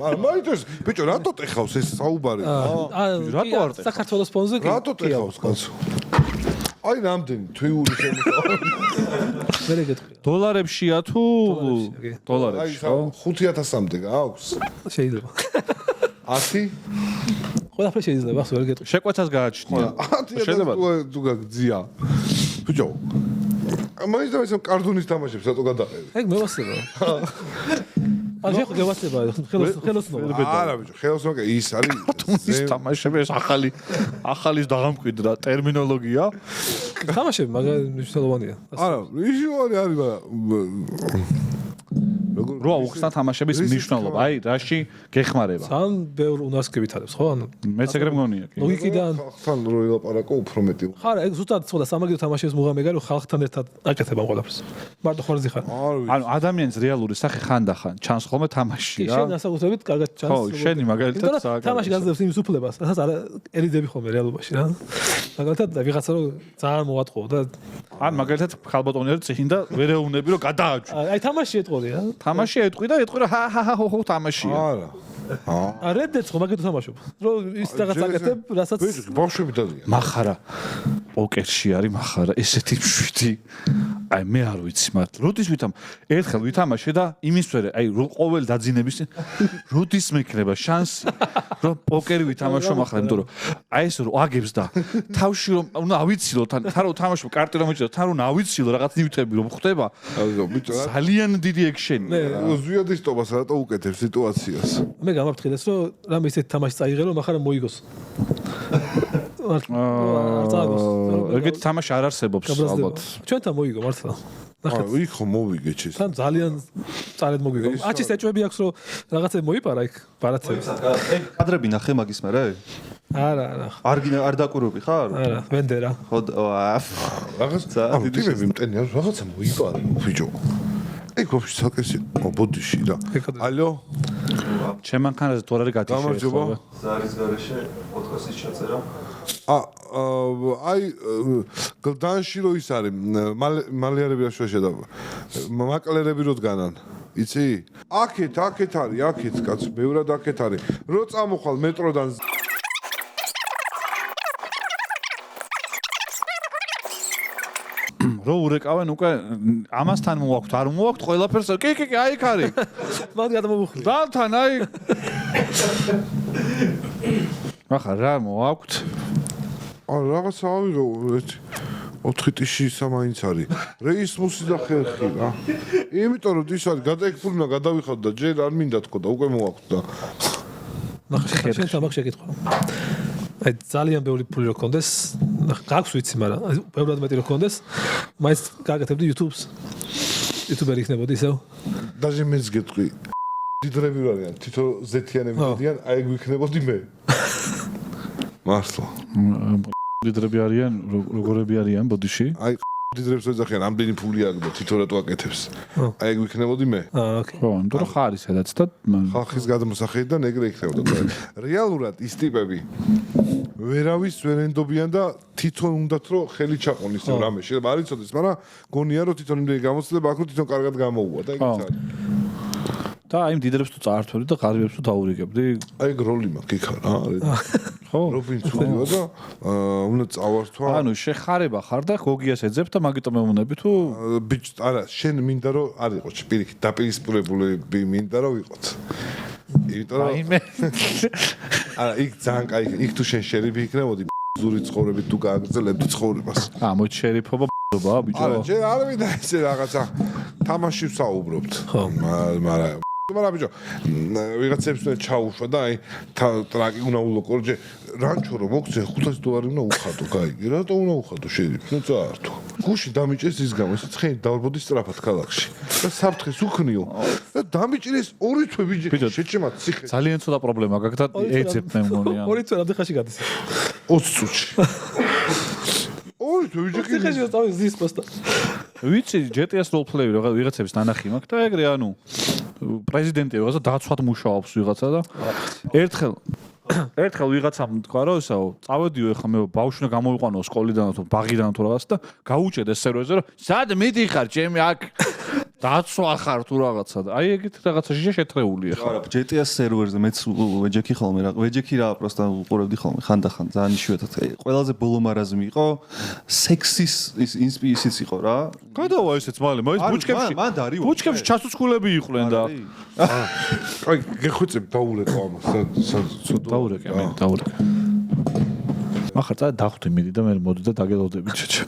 მაგრამ მაინტერეს ბიჭო რატო ტეხავს ეს საუბარი რატო არ ტეხავს? საქართველოს ფონზე რატო ტეხავს კაცო აი რამდენი თვიური შემოსავალი ვერ ეგეთქვია დოლარებშია თუ აი დოლარებში ხო? 5000-მდე გააქვს შეიძლება 100 ყველაფერი შეიძლება ახლა ვერ ეგეთქვია შეკვეთას გააჩნია 100 თუ გაგძია ბიჭო მაინც და ისე კარდუნის თამაშებს რატო გადაყევი ეგ მევასება ან შეხო გევასება ხელოსნობა არა ბიჭო ხელოსნობა ის არის ის თამაშები ეს ახალის დაღამკვიდრა ტერმინოლოგია თამაშები მაგრამ მნიშვნელოვანია არა მნიშვნელოვანი არის მაგრამ რო აუხსნა თამაშების მნიშვნელობა აი რაში გეხმარება ძალიან ბევრ უნარს გევითარებს ხო ანუ მეც ეგრე მგონია კი ლოგიკიდან ხალხთან რო ელაპარაკო უფრო მეტი ხარ ეგ ზუსტად ხო და სამაგიდო თამაშების მუღამეგარი რომ ხალხთან ერთად აკეთებ ამ ყველაფერს მარტო ხორზე ხარ ანუ ადამიანის რეალური სახე ხანდახან ჩანს ხოლმე თამაშში რა შენ ასაკუთრებით კარგად ჩანს ხო შენი მაგალითად თამაში გაძლევს იმის უფლებას რასაც არ ერიძები ხოლმე რეალობაში რა მაგალითად ვიღაცა რომ ძალიან მოვატყო და ან მაგალითად ხალბატონი არის წინ და ვერ ეუბნები რომ გადააჭვი აი თამაში ეტყოდი რა თამაში ეტყვი და ეტყვი რომ ჰა ხო თამაშია არა რედდეც ხო მაგითო თამაშობ რომ ის რაღაც აკეთებ რასაც ბავშვები დადიან მახარა პოკერში არის მახარა ესეთი მშვიდი აი მე არ ვიცი მართლა. როდის ერთხელ ვითამაშე და იმის მერე, აი ყოველ დაძინების როდის მექნება შანსი რომ პოკერი ვითამაშო ახლა, იმიტომ რომ აი ეს რომ აგებს და თავში რომ უნდა ავიცილო თან რო თამაშობ კარტი რომ მოჭიდო, თან რომ ავიცილო რაღაც ნივთები რომ ხდება. ძალიან დიდი ექშენია. ზვიადისტობას რატო უკეთებ სიტუაციას? მე გამაფრთხილეს რომ რამე ისეთ თამაში წაიღე რომ ახლა მოიგოს. ეგეთი თამაში არ არსებობს ალბათ. ჩვენთან მოიგო მართლა. იქ ხომ მოვიგე ჩეს. თან ძალიან წარედ მოგვიგო. აჩის ეჭვები აქვს რომ რაღაცები მოიპარა იქ ბარათები. კადრები ნახე მაგის მერე? არა. არ დაკვირვები ხარ? არა, ვენდერა. ხო, რაღაც ტიმები მტენია რაღაცა მოიპარა ბიჭო. აი გოფში საკესი ბოდიში და ალო ჩემ მანქანაზე თუ არ არის გათიშე გამარჯობა ზარის გარეშე პოდკასტის ჩაწერა აი გლდანში რო ის არის მალეარები რა შეშედა მაკლერები რო დგანან იცი აქეთ არის აქეთ კაც ბევრად აქეთ არის რო წამოხვალ მეტროდან რო ურეკავენ უკვე ამასთან მოვაქვთ არ მოვაქვთ ყველაფერს კი აი იქ არის მაგ გადმოვუხლი დალთან აი ახლა რა მოვაქვთ რაღაცა ავიღო 4 ტიში სამაინც არის რეისმუსი და ხერხი რა იმიტომ რომ ის არის გადაიქფული და გადავიხოთ და ჯერ არ მინდა თქო და უკვე მოვაქვთ და ნახე შენ თამახ შეკითხვა აი ძალიან ბევრი ფული რო კონდეს გაქვს ვიცი მაგრამ ბევრად მეტი რო კონდეს მაინც გაკეთებდი YouTube-ს YouTube-ერი იქნებოდი ისევ დაჟე მეც გეტყვი დიდრები ვარიან თითო ზეთიანები დიან აი გვიქნებოდი მე მართლა დიდრები არიან როგორები არიან ბოდიში აი დიდრებს ეძახიან ამდენი ფული აქვს და თითო რატო აკეთებს აი გვიქნებოდი მე ოკეი ხო იმიტომ რომ ხარი სადაც და ხალხის გადმოსახედიდან ეგრე იქნებოდა რეალურად ის ტიპები ვერავის ვერ ენდობიან და თვითონ უნდათ რომ ხელი ჩაყონოს იმ რამე შეიძლება არ იცოდეს მაგრამ გონია რომ თვითონ იმდენი გამოცდილება აქვს რომ თვითონ კარგად გამოუვა და იქ არის და აი იმ დიდრებს თუ წაართვევდი და ღარიბებს თუ დაურიგებდი აი გროლი მაქვს იქ რა ხო რობინ ცულიო და უნდა წავართვა ანუ შეხარება ხარ და გოგიას ეძებ და მაგიტომ მეუნები თუ ბიჭ არა შენ მინდა რომ არ იყოს პირიქით დაპირისპირებულები მინდა რომ ვიყოთ იმიტომ რომ აიმე არა იქ ძალიან კაი იქ თუ შენ შერიფი იქნებოდი ზური ცხოვრებით თუ გააგრძელებდი ცხოვრებას ამოჩ შერიფობა ბ***ობა ბიჭო არა ჯერ არ მინდა ესე რაღაცა თამაში ვსაუბრობთ მაგრამ ბიჭო ვიღაცებს უნდა ჩაუშვა და აი ტრაკი უნდა ულოკო ჯერ რანჩო რომ მოგცე $500 უნდა უხადო გაიგე რატო უნდა უხადო შერიფს ნუ წაართო გუში დამიჭეს ის გამო ეს ცხენი დავრბოდი სწრაფად ქალაქში და საფრთხეს უქნიო და დამიჭირეს 2 თვე ბიჭი შეჭმათ ციხე ძალიან ცუდა პრობლემა გაქვს და ეძებ მე მგონია 2 თვე რამდენ ხანში გადის 20 წუთში 2 თვე ბიჭი ციხეში დავი ზის პოსტა ვიცი GTA-ს როლპლეი ვიღაცების ნანახი მაქვს და ეგრე ანუ პრეზიდენტი რაღაცა დაცვად მუშაობს ვიღაცა და ერთხელ ვიღაცამ თქვა რომ ესაო წავედიო ეხლა მე ბავშვი უნდა გამოვიყვანო სკოლიდან თუ ბაღიდან თუ რაღაც და გაუჭედე სერვერზე რომ სად მიდიხარ ჩემი აქ დაცვა ხარ თუ რაღაცა და აი ეგეთ რაღაცა შეთრეულია ხა არა GTA-ს სერვერზე მეც ვეჯექი ხოლმე რა ვეჯექი რა პროსტა უყურებდი ხოლმე ხანდახან ძალიან იშვიათად ყველაზე ბოლო მარაზმი იყო სექსის ის ინსპირაციიც იყო რა გადავა ესეც მალე მოის ბუჩქებში ჩასუცქულები იყვნენ და აი გეხვეწებ დაულეკო ამას დაურეკე მე დაურეკე ახლა წა დახვდი მიდი და მე მოდი და დაგელოდები ჩეჩ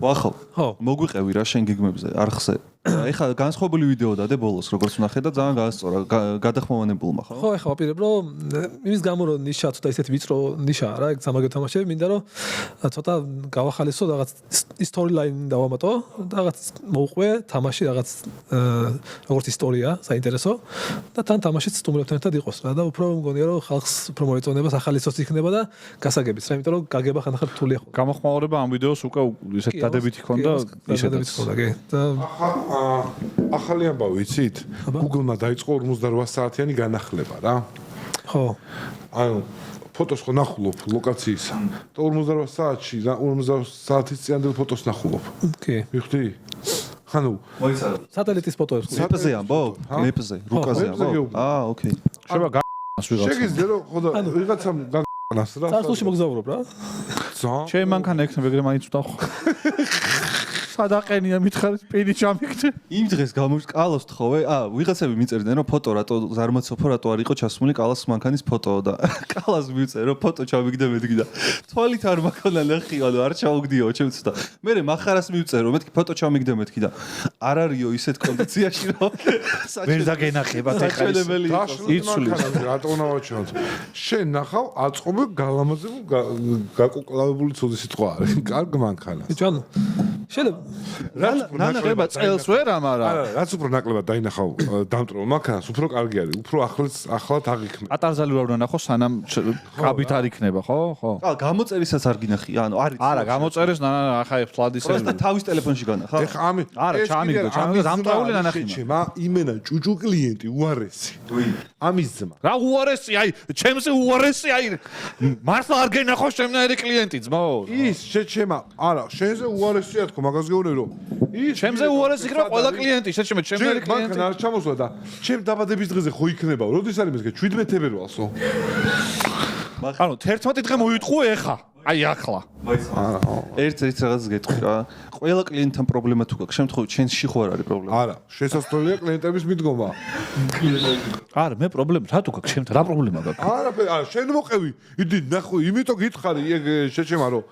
ვახო ხო მოგვიყევი რა შენ გიგმებზე არხზე ეხლა განსხვავებული ვიდეო დადე ბოლოს როგორც ვნახე და ძალიან გაასწორა გადახმოვანებულმა ხო ხო ეხლა ვაპირებ რომ იმის გამო რომ ნიშა ცოტა ისეთი ვიწრო ნიშაა რა ეგ სამაგო თამაშები მინდა რომ ცოტა გავახალისო რაღაც storyline დავამატო რაღაც მოუყვე თამაში რაღაც როგორც ისტორია საინტერესო და თან თამაშიც სტუმრებთან ერთად იყოს რა და უფრო მგონია რომ ხალხს უფრო მოეწონებას ახალისოც იქნება და გასაგებიც რა იმიტომ რომ გაგება ხანდახან რთული ხო გამოხმაურება ამ ვიდეოს უკვე ისეთ დადებითი ქონდა ისედაც ხო კი და ახალი ამბავი იცით? Google-მა დაიწყო 48 საათიანი განახლება რა. ხო. ანუ ფოტოს ხო ნახულობ ლოკაციისა. და 48 საათში 50 საათის წინანდელ ფოტოს ნახულობ. კი. მიხდი? ხანუ მოიცადე. სატელიტის ფოტოებს. მეპზე ამბობ? მეპზე, რუკაზე ამბობ? ოკეი. შეიძლება გას ვიღაცა. შეგიძლია რომ ხო და ვიღაცამ გაგანას რა. სახლში მოგზაურობ რა. ზა. ჩემ მანქანა ექნება ეგრე მაინც ვდახო. სადაყენია მითხარით პირი ჩამიგდე. იმ დღეს გამოსკალოს თხოვე, ვიღაცები მიწერდნენ რომ ფოტო რატო ზარმაცოფო რატო არ იყო ჩასმული კალას მანქანის ფოტო და კალას მიწერე რომ ფოტო ჩამიგდე მეთქი და თვალით არ მაქონა ნახი ანუ არ ჩაუგდიო ჩემს და მე მახარას მივწერე რომ მეთქი ფოტო ჩამიგდე მეთქი და არ არისო ისეთ კონდიციაში რომ ვერ დაგენახებათ ეხლა იცვლის რატონა ვაჩვენოთ შენ ნახავ აწყობე გალამაზე გაკუკლავებული ცუდი სიტყვა არის კარგ მანქანა ჯანო ნანახება წელს ვერ ამარა არა რაც უფრო ნაკლებად დაინახავ დამტრულ მანქანას უფრო კარგი არის უფრო ახლად აღიქმე ატარზალი რა უნდა ნახო სანამ კაბით არ იქნება ხო გამოწერისაც არ გინახი ანუ არის არა გამოწერეს ახლა ფლადის პროსტა თავის ტელეფონში განახა ეხა ამი არა ჩამიგდო დამტრული ნანახი შემა იმენა ჭუჭუ კლიენტი უარესი ამის ძმა რა უარესი აი ჩემზე უარესი აი მართლა არ გენახო შემნაირი კლიენტი ძმო ის შეჩემა არა შენზე უარესია თქო მაგას გეუბნები რომ ის ჩემზე უარესი იქნება ყველა კლიენტი შეჩემე შემნაირი კლიენტი მანქანა არ ჩამოსვლა და ჩემ დაბადების დღეზე ხო იქნება როდის არის მესგე 17 თებერვალსო ანუ 11 დღე მოიტყუე ეხა აი ახლა ერთ რაღაც გეტყვი რა ყველა კლიენტთან პრობლემა თუ გაქვს შემთხვევით შენში ხო არ არის პრობლემა არა შესაძლებელია კლიენტების მიდგომა არა მე პრობლემა რა თუ გაქვს შემთხვევით რა პრობლემა გაქვს არა შენ მოყევი იდი ნახო იმიტომ გითხარი ეგ შეჩემა რომ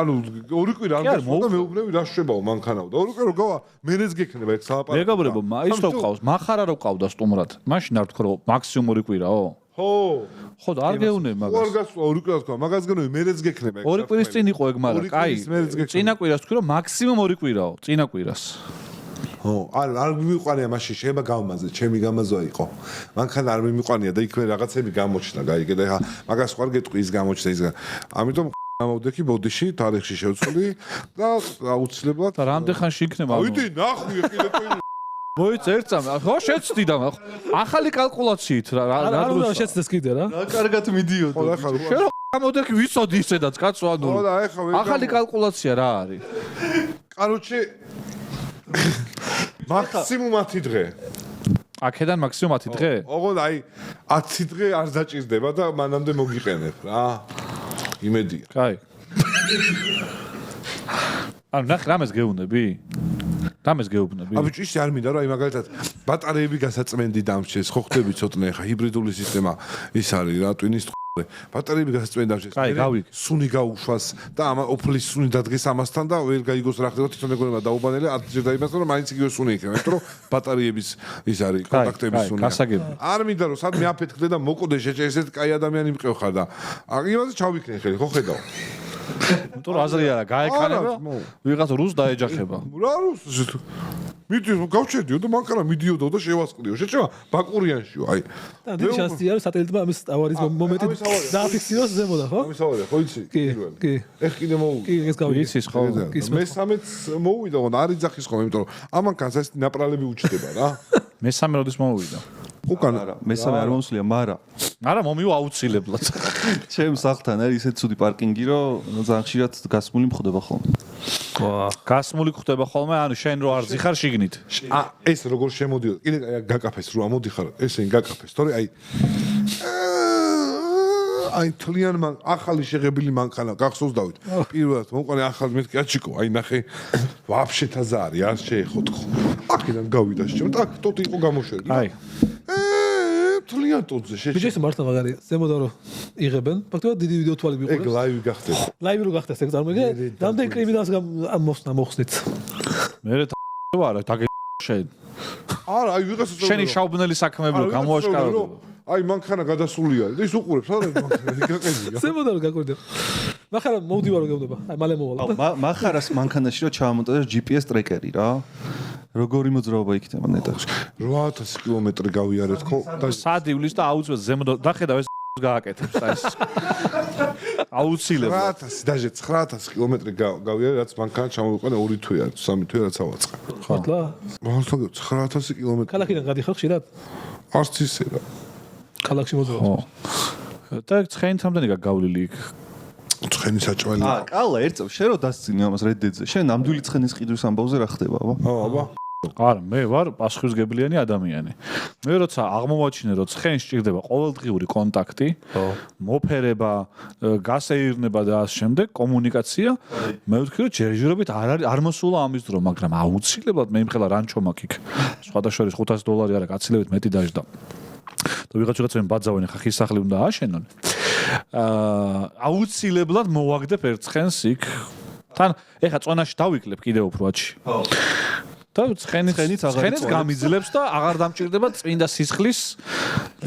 ანუ ორი კვირა არ და მეუბნები რა შეებაო მანქანაო და ორი კვირა გავა მენეც გექნება ეგ სალაპარაკო მეგობრებო ის რო ყავს מחარა რო ყავდა სტუმრად მაშინ არ თქვა რომ მაქსიმუმ ორი კვირაო ხო და არ გეუნე მაგას არ გასვლა ორი კვირას თქვა მაგას გეუნე მერეც გექნება ორი კვირის წინ იყო ეგ მაგრამ კაი წინა კვირას თქვი რომ მაქსიმუმ ორი კვირაო წინა კვირას არ მიმიყვანია მაშინ შეიძლება გავმაზე ჩემი გამაზვა იყო მანქანა არ მიმიყვანია და იქვე რაღაცები გამოჩნდა გაიგე და ეხა მაგას ხარ გეტყვი ის გამოჩნდა ის ამიტომ გამოვდექი ბოდიში თარიღში შევწყვი და აუცილებლად და რამდენ ხანში იქნება აიდი ნახვი კიდე მოიცა ერთსამ ხო შეცდი და ახალი კალკულაციით რა რა შეცდეს კიდე რა კარგად მიდიოდა ხო ახლა შენ გამოვდექი ვიცოდი ისედაც კაცო ანუ ხო და ეხა ახალი კალკულაცია რა არის კაროჩე მაქსიმუმ 10 დღე აქედან მაქსიმუმ 10 დღე ოღონდ აი 10 დღე არ დაჭირდება და მანამდე მოგიყენებ რა იმედია კაი ანუ ნახე რამეს გეუბნები რამეს გეუბნები აბიჭი ისე არ მინდა რომ აი მაგალითად ბატარეები გასაწმენდი დამრჩეს ხო ხდები ცოტნე ხა ჰიბრიდული სისტემა ის არის რა ტვინის ბატარეები გასაწმენდი დამრჩეს სუნი გაუშვას და ამ ოფლის სუნი დადგეს ამასთან და ვერ გაიგოს რა ხდება თვითონ ეგონება დაუბანელი არ დაიმასა რომ მაინც იგივე სუნი იქნება იმიტომ რომ ბატარეების ის არის კონტაქტების სუნი არ მინდა რომ სადმე აფეთქდე და მოკვდე შეჭესეთ კაი ადამიანი მიყევ ხარ და იმაზე ჩავიქნე ხელი ხო ხედავ თუ აზრი არა გაეკანება ვიღაც რუს დაეჯახება რა რუს მიდი გავჩერდიო და მანქანა მიდიოდა და შევასყდიო შეჭება ბაკურიანშიო აი და დიდი შანსია რომ სატელიტმა ამის ავარიის მომენტი დააფიქსიროს ზემოდა ხო ამის ავარია ხო იცი კი ეხ კიდე მოვიდა კი ეს გავიცი იცის ხო მე-13 მოვიდა ხო არ იძახის ხო იმიტომ რომ ამ მანქანას ეს ნაპრალები უჩდება რა მე-13 როდის მოვიდა უკან არა მესამე არ მომსვლია არა მომივა აუცილებლად ჩემ სახლთან არის ისეთ ცუდი პარკინგი რომ ძალიან ხშირად გასმული მხვდება ხოლმე გასმული ხდება ხოლმე ანუ შენ რო არ ზიხარ შიგნით ეს როგორ შემოდიოდა კიდე გაკაფეს რო ამოდიხარ ესენი გაკაფეს თორე აი თლიან ახალი შეღებილი მანქანა გახსოვს დავით პირველად მომყოლე ახალ მეთქი აჩიკო აი ნახე ვაფშე თაზარი არ შეეხოთხო აქედან გავიდა შეჭამ და ტოტი იყო გამოშვერილი აი თლიან ტოტზე შეჭამ ბიჭი ეს მართლა მაგარია ზემოდა რო იღებენ ფაქტობრივად დიდი ვიდეო თვალი მიყურებს ეგ ლაივი გახდება ლაივი რო გახდეს ეგ წარმოგე რამდენ კრიმინალს მოხსნით მე არა შენ არა აი ვიღაცა შენი შაუბნელი საქმეები რო გამოაშკარავდა აი მანქანა გადასულია და ის უყურებს არა მანქანა გაკეთია ზემოდა რო გაკურდა მახარა მოვდივარ რო გეუბნება აი მალე მოვალ მახარას მანქანაში რო ჩაამონტაჟეს GPS ტრეკერი რა როგორი მოძრაობა იქნება ნეტახში 8000 კილომეტრი გავიარეთ ხო და სადივლის და აუცილებლად ზემოდა დახედავ ეს გააკეთებს და ეს აუცილებლად 9000 დაჟე 9000 კილომეტრი გავიარე რაც მანქანა ჩამოვიყვანე 2 თვე ან 3 თვე რაც ავაწყე მართლა მართლა 9000 კილომეტრი ქალაქიდან გადიხარ ხშირად არც ისე რა ქალაქში მოძრაობს და ცხენთამდე გაგავლილი იქ ცხენი საჭველი კალა ერთ წელს შენ რო დასწინე ამას რედდედზე შენ ნამდვილი ცხენის ყიდვის ამბავზე რა ხდება აბა აბა არა, მე ვარ პასუხისმგებლიანი ადამიანი. მე როცა აღმოვაჩინე, რომ ცხენს სჭირდება ყოველდღიური კონტაქტი, მოფერება, გასეირნება და ამ შემდეგ კომუნიკაცია, მე ვთქვი, რომ ჯერჯერობით არ მოსულა ამის დრო, მაგრამ აუცილებლად მე იმხელა რანჩო მაქვს იქ. სხვადასხვა $500 არა, გაცილებით მეტი დაждდა. და ვიღაცებმა ბაძავენ, ხა ხის სახლი უნდა აშენონ. აუცილებლად მოვაგდებ ერთ ცხენს იქ. თან ეხა წონაში დავიკლებ კიდევ უფრო აჩი. და ცხენიც გამიძლებს და აღარ დამჭირდება წმინდა სისხლის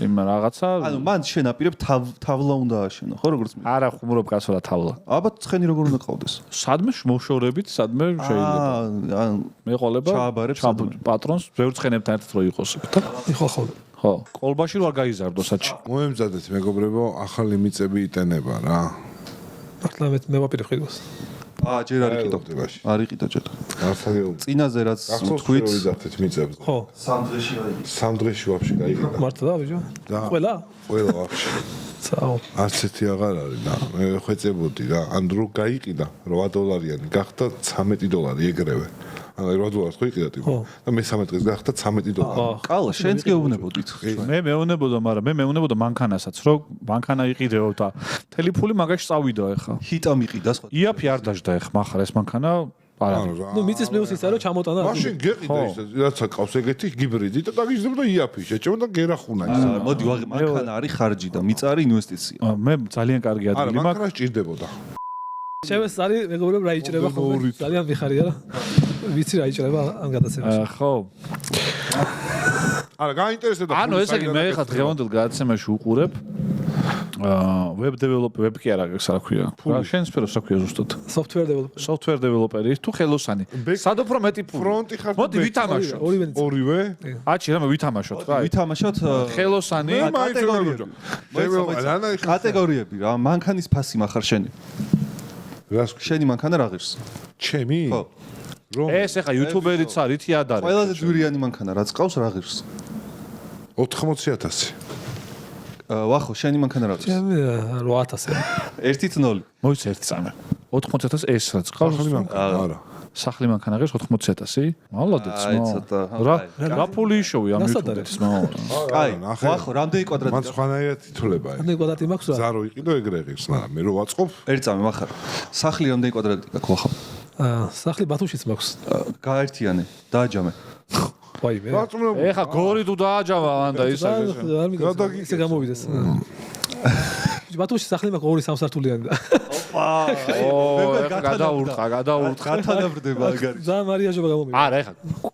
იმ რაღაცა. ანუ მან შენ აპირებ თავლა უნდა აშენო, ხო როგორც მე? არა ხუმრობ კაცო რა თავლა. ალბათ ცხენი როგორ უნდა ყავდეს? სადმე მოშორებით, სადმე შეიძლება. მეყოლება პატრონს ბევრ ცხენებთან ერთად რო იყოს იქ და ხო. ხო, კოლბაში რო არ გაიზარდო საჩი. მოემზადეთ მეგობრებო, ახალი მიწები იტენება რა. მართლა მე ვაპირებ ხილოს. ჯერ არ იყიდო. არ იყიდო ჯერ. გასაგებია. წინაზე რაც თქვით, ვიზარდეთ მიწებს. ხო. 3 დღეში გაიყიდა. 3 დღეში ვაფშე გაიყიდა. მართლა ბიჭო? და ყველა? ყველა ვაფშე. საო. არც ერთი აღარ არის და მე ხვეწებოდი რა. ან დრო გაიყიდა $8 გახდა $13 ეგრევე. ანუ $8 ხო იყიდა ტიპი. და მე 13 დღეს გახდა $13. კალა, შენც გეუბნებოდით. მე მეუნებოდა, მაგრამ მე მეუნებოდა მანქანასაც, რომ მანქანა იყიდეო და მთელი ფული მაგაში წავიდო ახლა. ჰიტა მიყიდა სხვა. იაფი არ დაждდა ახლა מחარ ეს მანქანა. არა. ნუ მიწის პლუსი ისაა რომ ჩამოტანა. მაშინ გეყიდა ის რაცა ყავს ეგეთი ჰიბრიდი და დაგიჟდებოდა იაფი შეჭემა და გერახუნა ის. მოდი ვაღე მანქანა არის ხარჯი და მიწა არის ინვესტიცია. მე ძალიან კარგი არა, ადგილი მაქვს. მანქანა სჭირდებოდა. შევეს არის მეგობრებო რა იჭრება ხოლმე. ძალიან მიხარია რა. ვიცი რა იჭრება ამ გადაცემაში. ხო. არა, გაინტერესებდა. ანუ ესე იგი მე ხა დღევანდელ გადაცემაში უყურებ. web developer, web კი არა, რა ქვია. რა შენ სფეროს რა ქვია ზუსტად? software developer. software developer-ი თუ ხელოსანი. სად უფრო მეტი ფრონტი ხარ. მოდი ვითამაშოთ. ორივე? აჩი რა მე ვითამაშოთ რა. ვითამაშოთ ხელოსანი კატეგორიები რა, მანქანის ფასი מחარ შენი. რას შენი მანქანა რა ღირს? ჩემი? ხო. ეს ეხა იუთუბერიც არის, ითი ადარი. ყველაზე ძვირიანი მანქანა რაც ყავს რა ღირს? 80,000. ვახო, შენი მანქანა რა ღირს? ჩემი 8,000. 1-0. მოიცა ერთი წამე. 80,000 ეს რაც ყავს. არა. სახლი მანქანა ღირს 80,000. მალოდეც აი, მო. ცოტა, რა ფული იშოვი ამ იუთუბერს მო. კაი, ვახო, რამდენი კვადრატი? მან სხვანაირად ითვლება. რამდენი კვადრატი მაქვს რა? ზარო იყიდო ეგრე ღირს, მაგრამ მე რო ვაწყობ, ერთ წამე מחარ. სახლი რამდენი კვადრატი გაქვს ვახო? სახლი ბათუმშიც მაქვს. გაერთიანე, დააჯამე. ვაი მე. რაწმუნებული. ეხა გორი თუ დააჯამა ანდა ისა. ისე გამოვიდეს. ბათუმში სახლი მაქვს 2 სამსართულიანი და. გადაურტყა. გათანაბრდება აგარი. ძალიან მარიაჟობა გამომივა. არა, ეხა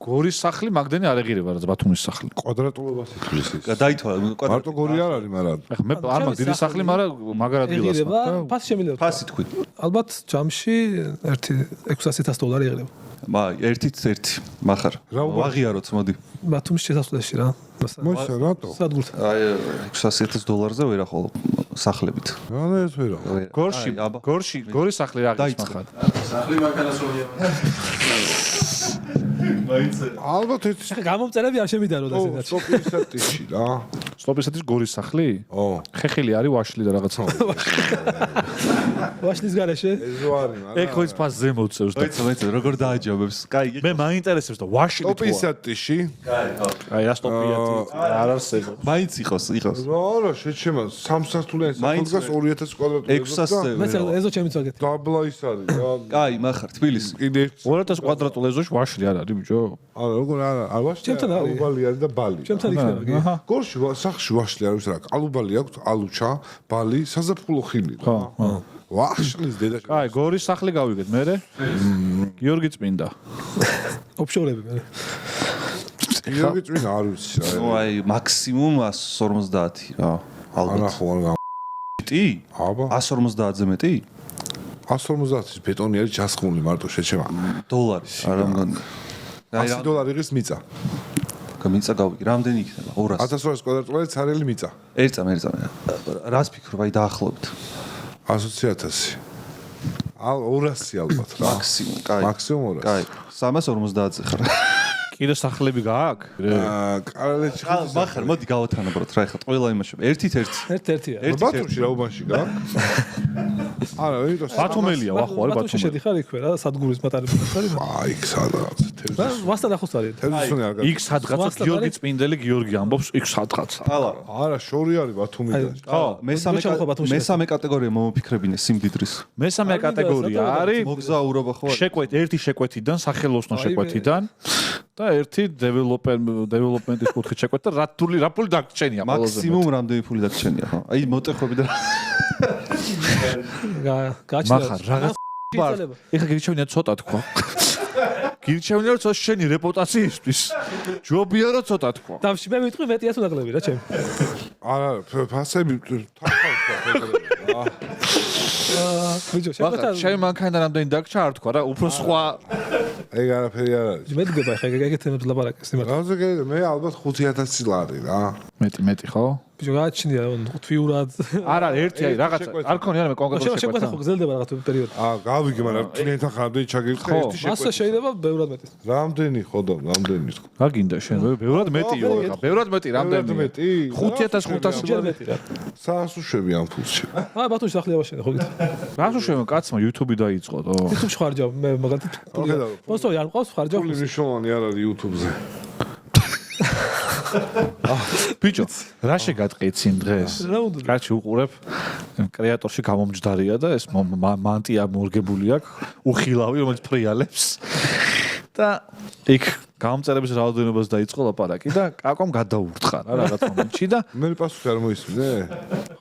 გორის სახლი მაგდენი არ ეღირება რა ბათუმის სახლი. კვადრატულობას ითვლის ის. დაითვალა კვადრატი. მარტო გორი არ არის, მაგრამ ეხა მე არ მაქვს დიდი სახლი, მაგრამ მაგარ ადგილას ეღირება, მაქვს. ფასი შემიძლია. ფასი თქვი. ალბათ ჯამში $600,000 ეღირება. ერთი מחარ. ვაღიაროთ, მოდი. ბათუმის შესასვლელში რა. მოიცა რატო? სადგურთან. აი $600,000-ზე ვერახო სახლებით. რა ეს ვერა? გორის სახლი რა გის מחარ. სახლი მანქანას როია. მაინც ალბათ ეს ეხა გამომწერები არ შემიდარო და ესეც. სოპისატიში რა. სტოპისეთის გორის სახლი? ო, ხეხილი არის ვაშლი და რაღაცა. ვაშლის garaშე. ეზო არის, მაგრამ ეგ ხო ის ფასზე მოწევს და მოიცა როგორ დააჯამებს. კაი, მე მაინტერესებს და ვაშლი თუ არა. სოპისატიში. აი რა სტოპიატი არ არსებობს. მაინც იყოს. რა, შეჩემა სამსართულიანი საფუძგას 2,000 კვადრატული. 600-ზე. მე ეზო ჩემიც ვაგეთ. დაბლა ის არის რა. კაი, מחარ თბილისი. კიდე 2,000 კვადრატულ ეზოში ვაშლი არ არის ბიჭო. არა, როგორ არა, არ ვაშლი. ჩემთან არის. ალუბალი არის და ბალი. ჩემთან იქნება. აჰა. გორში სახში ვაშლი არის რა. ალუბალი აქვს, ალუჩა, ბალი, საზაფხულო ხილი რა. ვაშლის დედა. კაი, გორის სახლი გავიგეთ მე. გიორგი წმინდა. ოფშორები მე. გიორგი წმინდა არ ვიცი რა. აი, მაქსიმუმ 150 რა. არა ალბათ. ხო არა. მეტი? აბა 150-ზე მეტი? 150-ის ბეტონი არის ჩასხმული მარტო შეჩემა. დოლარი. არა მგონი. $100 ღირს მიწა. გამიწა გავიგე. რამდენი იქნება? 200. 1200 კვადრატული ცარელი მიწა. ერთ წამე. რას ფიქრობ, აი დაახლოებით? 120,000. 200 ალბათ რა. მაქსიმუმ, კაი. მაქსიმუმ 200. კაი. 350-ზე ხარ. კიდე სახლები გააქვს? კარალეთში מחარ, მოდი გავათანაბროთ რა, ეხლა ყველა იმაშობ. ერთით. ერთ-ერთია. ბათუმში რა უბანში გაქვს? არა, იმიტომ ბათუმელია ვახო არის ბათუმში ბათუმელი. შედიხარ იქვე რა, სადგურის მატარებელი ხარ. აი, სადღაც. მასთან ახლოს არის. თელევიზიონი არ იქ სადღაცა გიორგი წმინდელი გიორგი ამბობს იქ სადღაცა. არა, შორი არის ბათუმიდან. ხო, მესამე კატეგორია მომიფიქრებინე სიმდიდრის. მესამე კატეგორია არის მოგზაურობა ხო არის? ერთი შეკვეთიდან, სახელოსნო შეკვეთიდან და ერთი დეველოპმენტის კუთხით შეკვეთა და რა ფული დაგჭენია ყველაზე. მაქსიმუმ რამდენი ფული დაგჭენია ხო? აი მოტეხვები და გაჩნდა. მახარ რაღაც ეხა გირჩევნია ცოტა თქვა. გირჩევნია რომ შენი რეპუტაციისთვის ჯობია რომ ცოტა თქვა. დამში მე ვიტყვი მეტია თუ ნაკლები რა ჩემი. არა, ფასები თახავ. ბიჭო, მახარ შენ მანქანა რამდენი დაგჭა არ თქვა რა, უფრო სხვა ეგ არაფერი არ არის. მე დგება ხა ეგეთ თემებს ლაპარაკებს იმათ. რაზე მე ალბათ 5000 ლარი რა. მეტი ხო? ბიჭო, გააჩნია თვიურად. არა, ერთი აი რაღაცა არ ქონია რა მე კონკრეტულად შეკვეთა ხო გზელდება რაღაც პერიოდი. გავიგე, მაგრამ კლიენტთან ხარდენი ჩაგირხე ერთი მასა შეიძლება ბევრად მეტი. რამდენი ხოდა, რამდენი თქვა. გაგინდა შენ ბევრად მეტიო ხა, ბევრად მეტი რამდენი? მეტი? 5500 ჯერ მეტი რა. საასუშვები ამ ფულში. ბათუმში სახლი ავაშენე ხო გითხრა. რასო შენ კაცმა YouTube-ი დაიწყო თო? YouTube-ში ხარჯავ მე მაგალითად. პოსტორი არ მყავს ხარჯავ. ფული მნიშვნელოვანი არ არის YouTube-ზე. ბიჭო, რა შეგატყიცინ დღეს? რა უნდა? კაცი უყურებ კრეატორში გამომჯდარია და ეს მანტია მორგებული აქვს, უხილავი რომელიც ფრიალებს. და იქ გამომწერების რაოდენობას დაიწყო ლაპარაკი და კაკომ გადაურთხა რა რაღაც მომენტში და მე პასუხი არ მოისმინე.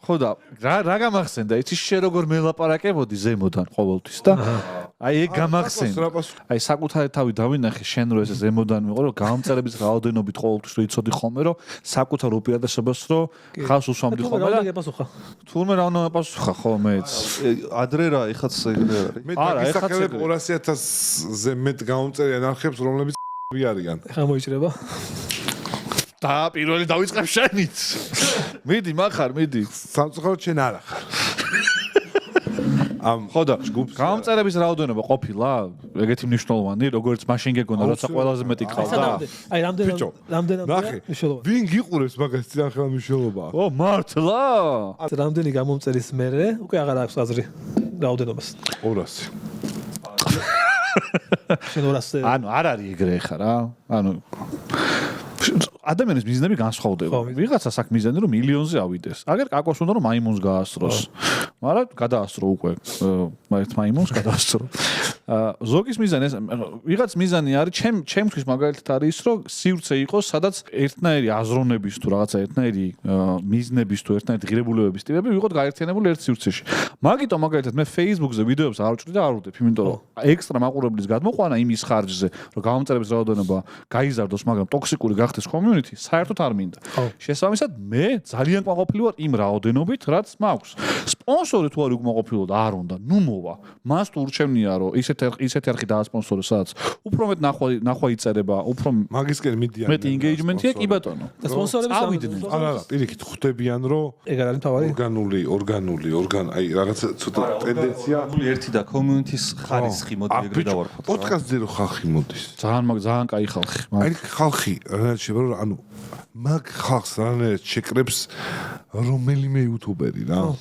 ხო და რა გამახსენდა იცი შე როგორ მელაპარაკებოდი ზემოდან ყოველთვის და აი ეგ გამახსენდა აი საკუთარი თავი დავინახე შენ რო ესე ზემოდან ვიყო რომ გამომწერების რაოდენობით ყოველთვის რო იცოდი ხოლმე რომ საკუთარ უპირატესობას რო ხავს უსვამდი ხოლმე და თურმე რა უნდა პასუხა ხო მეც ადრე რა ეხაც ეგრე არის მე დაგისახელებ 200,000-ზე მეტ გამომწერიან არხებს რომლებიც არიან. ხა მოიჭრება. და პირველი დავიწყებ შენით. მიდი מחარ, მიდი. სამწუხაროდ შენ არა ხარ. ხო და გამომწერების რაოდენობა ყოფილა ეგეთი მნიშვნელოვანი, როგორც მაშინ გეგონა, როცა ყველაზე მეტი ყავდა. აი რამდენი ნახე, ვინ გიყურებს მაგას ძალიან ხელა მნიშვნელობა. ო, მართლა? რამდენი გამომწერის მერე უკვე აღარ აქვს აზრი რაოდენობას. 200. შენ 200. ანუ არ არის ეგრე ხა რა. ანუ ადამიანის მიზნები განსხვავდება. ვიღაცას აქვს მიზანი რომ მილიონზე ავიდეს. აგერ კაკოს უნდა რომ მაიმუნს გაასწროს. მაგრამ გადაასწრო უკვე ერთ მაიმუნს გადაასწრო. ზოგის მიზანი ეს ვიღაც მიზანი არის ჩემთვის მაგალითად არის ის რომ სივრცე იყოს სადაც ერთნაირი აზროვნების თუ რაღაცა ერთნაირი მიზნების თუ ერთნაირი ღირებულებების ტიპები ვიყოთ გაერთიანებული ერთ სივრცეში. მაგიტომ მაგალითად მე Facebook-ზე ვიდეოებს არ ვჭრი და არ ვუდებ, იმიტომ რომ ექსტრა მაყურებლის გადმოყვანა იმის ხარჯზე, რომ გამომწერების რაოდენობა გაიზარდოს, მაგრამ ტოქსიკური გახდეს community, საერთოდ არ მინდა. შესაბამისად, მე ძალიან კმაყოფილი ვარ იმ რაოდენობით, რაც მაქვს. სპონსორი თუ არ უკმაყოფილო და არ უნდა, ნუ მოვა. მას თუ ურჩევნია, რომ ისეთი არხი დაასპონსორო, სადაც უფრო მეტ ნახვა იწერება, უფრო მაგისკენ მიდიან. მეტი engagement-ია კი ბატონო. და სპონსორების არა, პირიქით ხვდებიან, რომ ეგ არის თავი. აი რაღაც ცოტა ტენდენცია. ერთი და community-ის ხარისხი მოდი ეგრე დავარქვა. პოდკასტზე რო ხალხი მოდის. ძალიან კაი ხალხი. აი ხალხი ანუ მაგ ხალხს რანაირად შეკრებს რომელიმე იუთუბერი რა.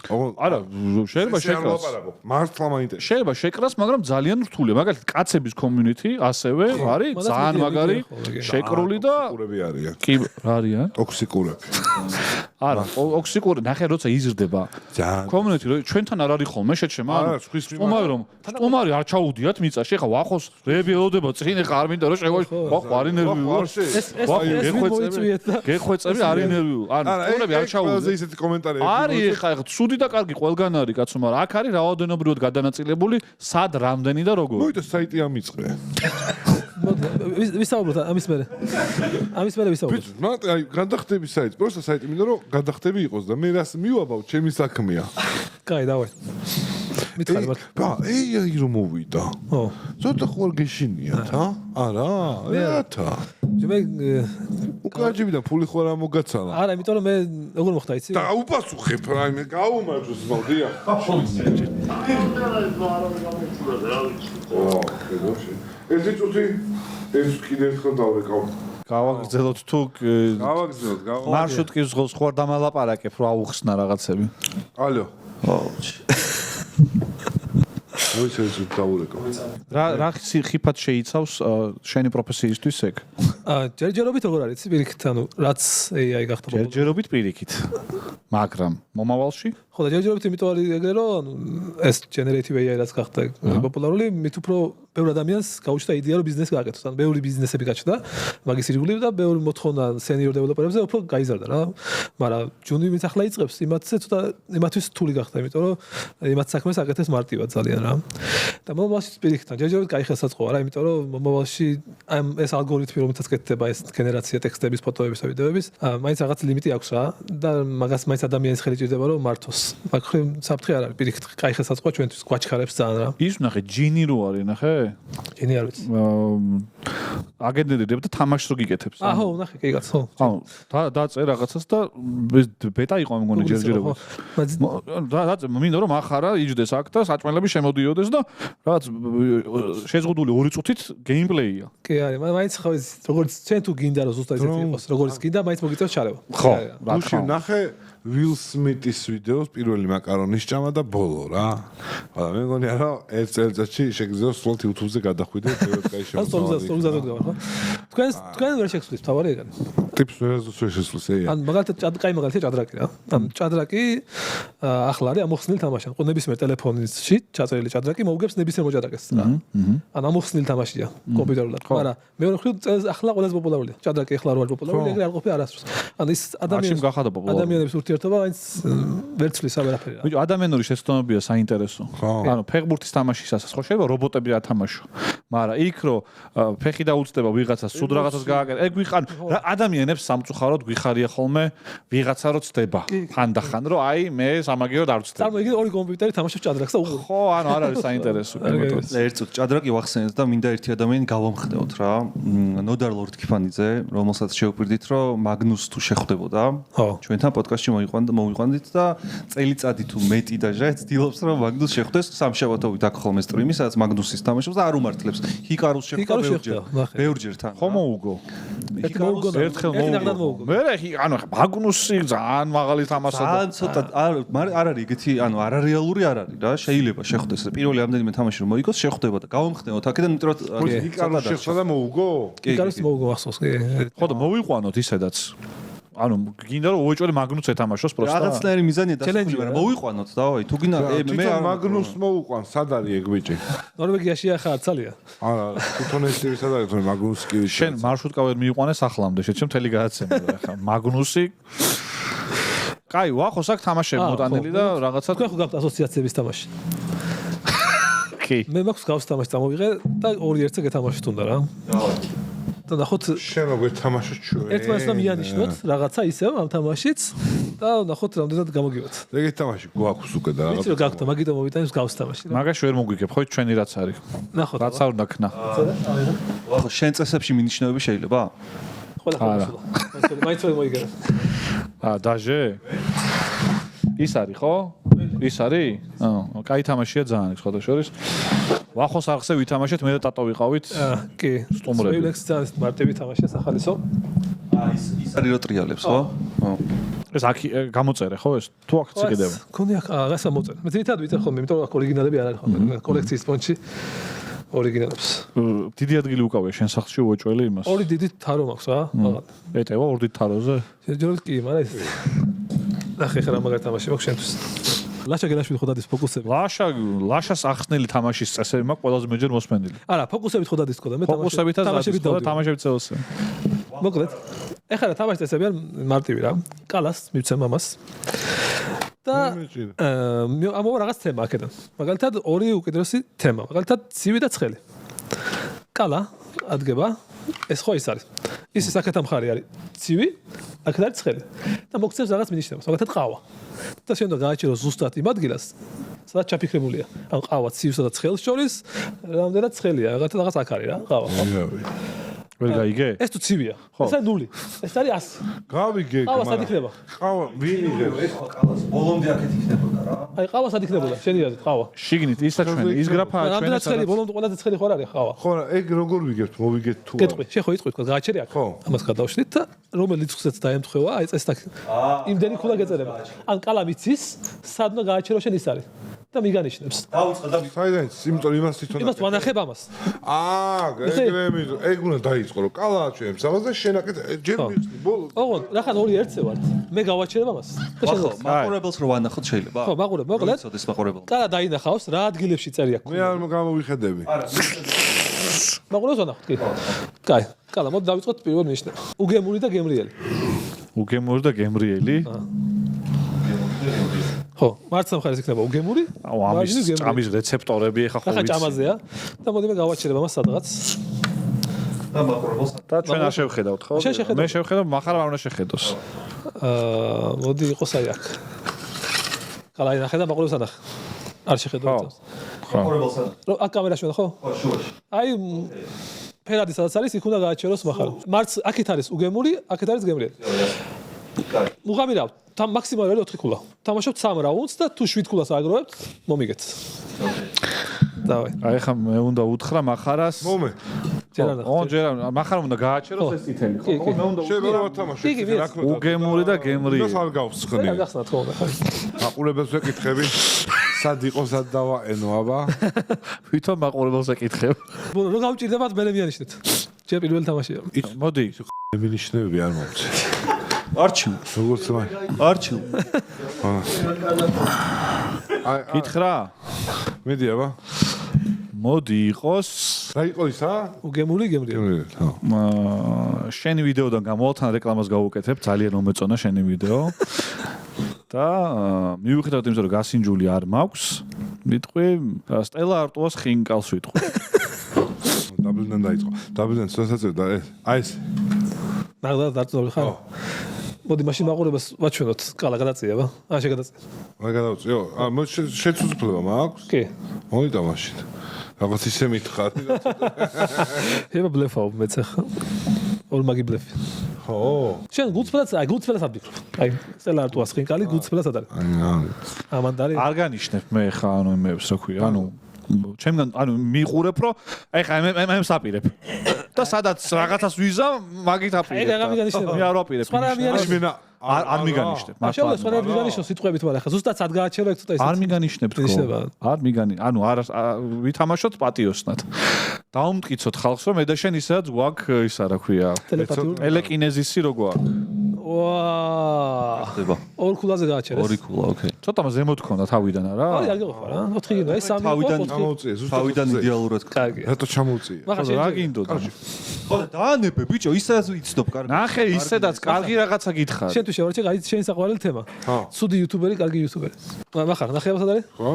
არა, შეიძლება შეკრას. მართლა მაინტერესებს. შეიძლება შეკრას, მაგრამ ძალიან რთულია. მაგალითად, კაცების community ასევე არის ძალიან მაგარი, შეკრული და ტოქსიკურები არიან. კი, რა არიან? ტოქსიკურები. არა, ტოქსიკური, ნახე როცა იზრდება. community რო ჩვენთან არ არის ხოლმე შეჩემა. სტუმარი არ ჩაუდიათ მიწაში, ხა ვახოს რეები ელოდება წინ, ხა არ მინდა რომ შეგვაში. ვახო არ ინერვიულს. გეხვეწები არ ინერვიულ. ანუ სტუმრები არ ჩაუდიათ. ისეთი კომენტარები. არის ხა ცუდი და კარგი ყველგან არის კაცო, მაგრამ აქ არის რაოდენობრივად გადანაწილებული სად რამდენი და როგორ. მოიცა საიტი ამიწყე. ვისაუბროთ ამის მერე. ვისაუბროთ. ბიჭო, აი გადახდები საიტს, პროსტა საიტი მინდა რომ გადახდები იყოს და მე რას მივაბავ, ჩემი საქმეა. კაი, დავай. მითხარი მართლა. ბა, აი რომ მოვიდა. ო. ზოთა ხო არ გეშინიათ, ა? არა, რათა. მე უკაჯებიდან ფული ხო არ მოგაცალა. არა, იმიტომ რომ მე როგორ მოხდა იცი? და უპასუხებ რა, მე გაუმარჯოს მოდია. ერთი წუთი ეს კიდე ერთხელ დავეკავ. გავაგრძელოთ თუ გავაგრძელოთ. მარშრუტკის ზღოს ხო არ დამალაპარაკებ რა აუხსნა რაღაცები. ალო. მოიცეს დაურეკო. რა ხიფად შეიცავს შენი პროფესიისთვის ეგ? ჯერჯერობით როგორ არის პირიქით ანუ რაც AI გახდა პოპულარი. ჯერჯერობით პირიქით. მაგრამ მომავალში ხო და ჯერჯერობით იმიტომ არის ეგრე რომ ანუ ეს generative AI რაც გახდა პოპულარული მით უფრო ბევრ ადამიანს გაუჩნდა იდეა რომ ბიზნესი გააკეთოს. ანუ ბევრი ბიზნესები გაჩნდა მაგის ირგვლივ და ბევრი მოთხოვნა senior developer-ებზე უფრო გაიზარდა რა. მაგრამ junior ვინც ახლა იწყებს იმათზე ცოტა იმათვის რთული გახდა იმიტომ რომ იმათ საქმეს აკეთებს მარტივად ძალიან რა. და მომავალში პირიქით ჯერჯერობით კაი ხელსაწყოა რა იმიტომ რომ მომავალში ეს ალგორითმი რომელთაც კეთდება ეს გენერაცია ტექსტების, ფოტოების და ვიდეოების მაინც რაღაც ლიმიტი აქვს რა და მაგას მაინც ადამიანის ხელი ჭირდება რომ მართოს. მაგ ხრი საფრთხე არ არის პირიქით კაი ხელსაწყოა ჩვენთვის გვაჩქარებს ძალიან რა. ის ნახე ჯინი რო არის ნახე? ჯინი არ ვიცი. აგენერირებ და თამაშს რო გიკეთებს. აჰო, ნახე, კი კაცო. ანუ დააწერ რაღაცას და ბეტა იყო მგონი ჯერჯერობით. და მინდა რომ ახარა იჯდეს აქ და საჭმელები შემოდიოდეს და რაღაც შეზღუდული 2 წუთით გეიმპლეია. კი არის, მაინც ხო ის როგორც ჩვენ თუ გინდა რომ ზუსტად ისეთი იყოს, როგორც გინდა, მაინც მოგიწევს ჩარევა. ხო, რა გუშინ თქმა უნდა. ნახე Will Smith-ის ვიდეოს პირველი მაკარონის ჭამა და ბოლო რა. მაგრამ მე მგონი არა ერთ წელიწადში შეგიძლია სულ YouTube-ზე გადახვიდე პირველად კაი შემოწმება. სწორად გავარ ხო? თქვენ ვერ შეგსვლის თავარი ეგ არის. ტიპს ვერ შეშესულს ეა. ან მაგალითად კაი მაგალითად ჭადრაკი რა. ან ჭადრაკი ახლა არის ამოხსნილი თამაში. ხო ნებისმიერ ტელეფონში ჩაწერილი ჭადრაკი მოუგებს ნებისმიერ მოჭადრაკეს რა. ან ამოხსნილი თამაშია კომპიუტერულად. მაგრამ მეორე მხრივ ახლა ყველაზე პოპულარულია. ჭადრაკი ახლა არ არის პოპულარული, ეგრე არ ყოფილა არასდროს. ან ის ადამიანების ურთიერთობა მაინც ვერ ცვლის ავერაფერი რა. ბიჭო, ადამიანური შეცდომებია საინტერესო. ანუ ფეხბურთის თამაშისასაც ხო შეიძლება რობოტები ათამაშო. მაგრამ იქ რო ფეხი დაუწდება ვიღაცას, სულ რაღაცას გააკეთე. ეგ ვიყან ადამიანებს სამწუხაროდ გვიხარია ხოლმე ვიღაცა რო ცდება. ხანდახან რომ აი მე სამაგიეროდ არ ვცდები. წარმოიდგინე ორი კომპიუტერი თამაშობს ჭადრაკს და უყურე. ხო, ანუ არ არის საინტერესო. ერთ წუთი ჭადრაკი ვახსენეთ და მინდა ერთი ადამიანი გავამხდეოთ რა. ნოდარ ლორდ კიფანიძე, რომელსაც შევპირდით რომ მაგნუს თუ შეხვდებოდა. ჩვენთან პოდკასტში მოვიყვანდით და წელიწადი თუ მეტი დაჟე ცდილობს რომ მაგნუს შეხვდეს სამშაბათობით აქ ხოლმე სტრიმი, სადაც მაგნუსის თამაშობს და არ უმართლებს. ჰიკარუს შეხვდა ბევრჯერ თან. ხო მოუგო. ერთხელ მოუგო. მე ანუ მაგნუსი ძალიან მაღალი თამაშია. ძალიან ცოტა არ არის ეგეთი, ანუ არარეალური არ არის რა, შეიძლება შეხვდეს. პირველი ამდენიმე თამაში რომ მოიგოს, შეხვდება და გავამხდენოთ აქედან, იმიტომ რომ ჰიკარუს შეხვდა და მოუგო. ჰიკარუს მოუგო ახსოვს კი. ხო და მოვიყვანოთ ისედაც. ანუ გინდა რომ უეჭველი მაგნუს ეთამაშოს პროსტა. რაღაცნაირი მიზანია დასწრებული, მაგრამ მოვიყვანოთ დავაი, თუ გინდა მე მაგნუს მოუყვან, სად არის ეგ ბიჭი? ნორვეგიაში ახლა არცალია. არა, თვითონ ეს სად არის თორე მაგნუსი კი. შენ მარშრუტკა ვერ მიიყვანეს ახლამდე, შეჩემ მთელი გადაცემა და ახლა მაგნუსი კაი, ვახოს აქ თამაშები მოტანილი და რაღაცა თქვენ ხო გაქვთ ასოციაციების თამაში? კი. მე მაქვს გავს თამაში წამოვიღე და ორი ერთზე გეთამაშოთ უნდა რა. და ნახოთ შენ როგორ თამაშობ ჩვენ? ერთმანეთს და მიანიშნოთ რაღაცა ისევ ამ თამაშიც და ნახოთ რამდენად გამოგივათ. ეგ თამაში გვაქვს უკვე და ვიცი რომ გაქვთ, მაგიტომ მოვიტანებს გავს თამაში რა. მაგაში ვერ მოგვიგებ, ხო ჩვენი რაც არის. ნახოთ. რაც არ უნდა ქნა. ხო, შენ წესებში მინიშნებები შეიძლება? ყველა ხალხი. მაინც ვერ მოიგერა. დაჟე? ის არის ხო? ის არის? კაი თამაშია ძალიან, სხვა შორის. ვახოს არხზე ვითამაშეთ, მე და ტატო ვიყავით. კი. სტუმრები. სპეილექს ძალიან მარტივი თამაშია სახალისო. ის არის რო ტრიალებს, ხო? ეს აქ გამოწერე ხო ეს? თუ აქ წიგდება. კონი აქ აღასა მოწერე. მე თვითონ ვიცი ხოლმე, იმიტომ რომ ორიგინალები არ არის ხოლმე. კოლექციის ფონდში ორიგინალებს. დიდი ადგილი უკავია შენ სახლში უეჭველი იმას. ორი დიდი თარო მაქვს რა. ეტევა ორ დიდ თაროზე? ჯერჯერობით კი, მაგრამ ეს ნახე ხა რა მაგარ თამაში მაქვს შენთვის. ლაშა გელაშვილი ხო დადის ფოკუსები. ლაშას ახსნელი თამაშის წესები მაქვს ყველაზე მეჯერ მოსმენილი. არა, ფოკუსებით ხო დადის თქო და მე თამაშებით წელს. მოკლედ. ეხლა რა თამაშის წესები არის მარტივი რა. კალას მივცემ ამას. და ამოვა რაღაც თემა აქედან. მაგალითად ორი უკიდურესი თემა. მაგალითად ცივი და ცხელი. კალა ადგება ეს ხო ის არის. ის საკეთა მხარე არის ცივი, აქ არის ცხელი. და მოგცემს რაღაც მინიშნებას. მაგალითად ყავა. და შენ და გააჩერო ზუსტად იმ ადგილას, სადაც ჩაფიქრებულია. ან ყავა ცივსა და ცხელს შორის, რამდენად ცხელია, რაღაც აქ არის რა, ყავა. ვერ გაიგე? ეს თუ ცივია. ეს არის 0. ეს არის 100. გავიგე. ყავა სად იქნება? ყავა ვინ იღებს? ეს ხო ყავას ბოლომდე აქეთ იქნებოდა რა. აი ყავა სად იქნებოდა? შენი აზრით ყავა. შიგნით ისა ჩვენი ის გრაფაა რამდენად ცხელი, ბოლომდე ყველაზე ცხელი ხო არის ყავა? ხო, ეგ როგორ ვიგებთ? მოვიგეთ თუ. კეთყვი, შენ ხო იწყვი თქო, გააჩერე აქ. ამას გადავშლით და რომელი ცხლსაც დაემთხვევა, აი წესთან. იმდენი ქულა გეწერება. ან კალა მიცის, სადმა გააჩერო შენ ის არის. და მიგანიშნებს. დაუწყე და საიდან იმიტომ იმას თვითონ იმას ვანახებ ამას. ეგ უნდა დაიწყო რომ კალა ჩვენს ამას და შენაკეთ ჯერ მიხსნი ბოლო ოღონდ რახან ორი ერთზე ვართ. მე გავაჩერებ ამას. და შენ ხო მაყურებელს რო ვანახოთ შეიძლება ხო მაყურებ მოკლედ. ცოტა მაყურებელ კალა დაინახავს რა ადგილებში წერია. მე არ გამოვიხედები მაყურებს ვანახოთ კი. კაი, კალა მოდი დავიწყოთ პირველ ნიშნებს. უგემური და გემრიელი. უგემური და გემრიელი. ხო, მარცხენა მხარეს იქნება უგემური. აუ ამის რეცეპტორები ეხა ხო ახლა ვიცი. ჭამაზეა და მოდი მე გავაჩერებ ამას სადღაც. და მაყურებელს და ჩვენ არ შევხედავთ ხო? შენ შეხედავ. მე შევხედავ, מחარ არ უნდა შეხედოს. მოდი იყოს აი აქ. კალა ინახე და მაყურებს ანახე. არ შეხედავთ. მაყურებელს რომ აქ კამერაში ვარ ხო? ხო შუაში აი ფერადი სადაც არის, იქ უნდა გააჩეროს מחარ. აქეთ არის უგემური, აქეთ არის გემრიელი. უღამირავთ, там მაქსიმალური 4 ქულა. თამაშობთ 3 რაუნდს და თუ 7 ქულას აგროვებთ, მომიგეთ. დავაი. აი ხა მე უნდა უთხრა מחარას. მომე ჯერ არ ო ჯერ מחარ უნდა გააჩეროს ეს წითელი ხო? მე უნდა შეიძლება რა თამაში კი, კი, უგემური და გემრიელი. იმას არ გავსხნი არ გახსნათ ხოლმე ხო? აყურებელს ვეკითხები სად იყო სად დავაენო აბა ვითომ მაყურებელს ეკითხებ. ბოლო რო გავჭირდებათ მე მიანიშნეთ. ჯერ პირველი თამაშია. მოდი. მინიშნები არ მომწე არჩილ როგორც ვარ არჩილ აი კითხრა? მედი აბა მოდი იყოს რა იყო ისა უგემური გემრიელი. ხო შენი ვიდეოდან გამოვთან რეკლამას გავუკეთებ, ძალიან მომეწონა შენი ვიდეო. და მივუხედავთ იმის რომ გასინჯული არ მაქვს. ვიტყვი სტელა არტუას ხინკალს ვიტყვი. დაბლიდან დაიწყო დაბლიდან შესაძლოა და აი ეს ნახდა დაწოლი ხარ? მოდი მაშინ მაყურებას ვაჩვენოთ. კალა გადაწია აბა. შეგადაწია. რა გადავწიო შეცუცფლება მაქვს კი. მოვიდა მაშინ რაღაც ისე მითხარ ება ბლეფავ მეც ახლა. ორ მაგი ბლეფი. ხო შენ გულწრფელად არ ვფიქრობ. აი სტელა არტუას ხინკალი გულწრფელად არის. ამან დარი არ განიშნებ მე ხა ანუ იმებს რა ქვია, ანუ ჩემგან ანუ მიყურებ რომ აი ხა მე მსაპირებ. და სადაც რაღაცას ვიზა, მაგით აპირებ. აი რა მიგანიშნება? მე არ ვაპირებ. სხვა რა მიგანიშნება? არ მიგანიშნებ. შეიძლება სხვა რა მიგანიშნოს სიტყვებით, მაგრამ ხა ზუსტად სად გააჩერა ეგ ცოტა ისე. არ მიგანიშნებ თქო. არ ანუ არ ვითამაშოთ პატიოსნად. დაუმტკიცოთ ხალხს რომ მე და შენ ისედაც გვაქვს ისა რა ქვია. ტელეპათიური. ელეკინეზისი რო გვაქვს. ვა. ხდება ორ ქულაზე გააჩერეს. ორი ქულა ოკეი ცოტა ზემოთ ქონდა თავიდან არა? აი არ გეყოფა რა. 4 გინდა, აი 3 თავიდან იყო 4. ჩამოუწიე ზუსტად თავიდან იდეალურად კარგი. რატო ჩამოუწიე მაგრამ რა შენ გინდოდა? ხო და დაანებე ბიჭო ისაც იცნობ კარგი ნახე ისედაც კარგი რაღაცა გითხარ. შენ თუ შევარჩე, აი შენი საყვარელი თემა. ხო. ცუდი იუთუბერი, კარგი იუთუბერი. მახარ, ნახე აბა სად არის? ხო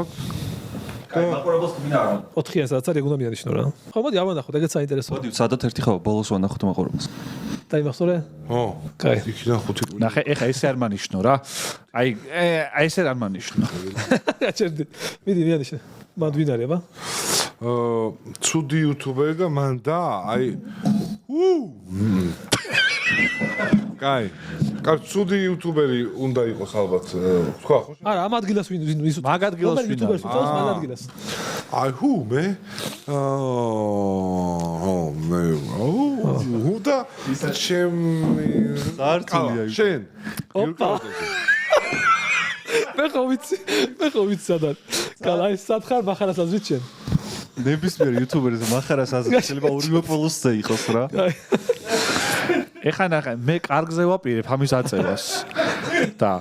მაყურებელს თუ მინდა 4-იან სადაც არის, ეგ უნდა მიანიშნო რა. ხო, მოდი ავანახოთ, ეგეც საინტერესოა. მოდი სადათ ერთი ხავა ბოლოს ვანახოთ მაყურებელს დაიმახსოვრე? ხო კაი. იქიდან 5 კვირა ნახე ეხა ესე არ მანიშნო რა. აი ესე არ მანიშნო. გაჩერდი. მიდი მიანიშნე. მანდ ვინ არის აბა? ცუდი იუთუბერი და მან და აი კაი კარგი ცუდი იუთუბერი უნდა იყოს ალბათ თქვა ხო არა, ამ ადგილას ვინ მაგ ადგილას ვინ იუთუბერს ვიწევს მაგ ადგილას. აი ჰუ მე მე ჰუ და ჩემი ზარწმუნია შენ ოპა. მე ხო ვიცი სადაც. კალა ის სათხარ מחარას აზრით შენ. ნებისმიერ იუთუბერზე מחარას აზრი შეიძლება ორივე პოლოსზე იყოს რა ეხა ნახე მე კარგზე ვაპირებ ამის აწევას. და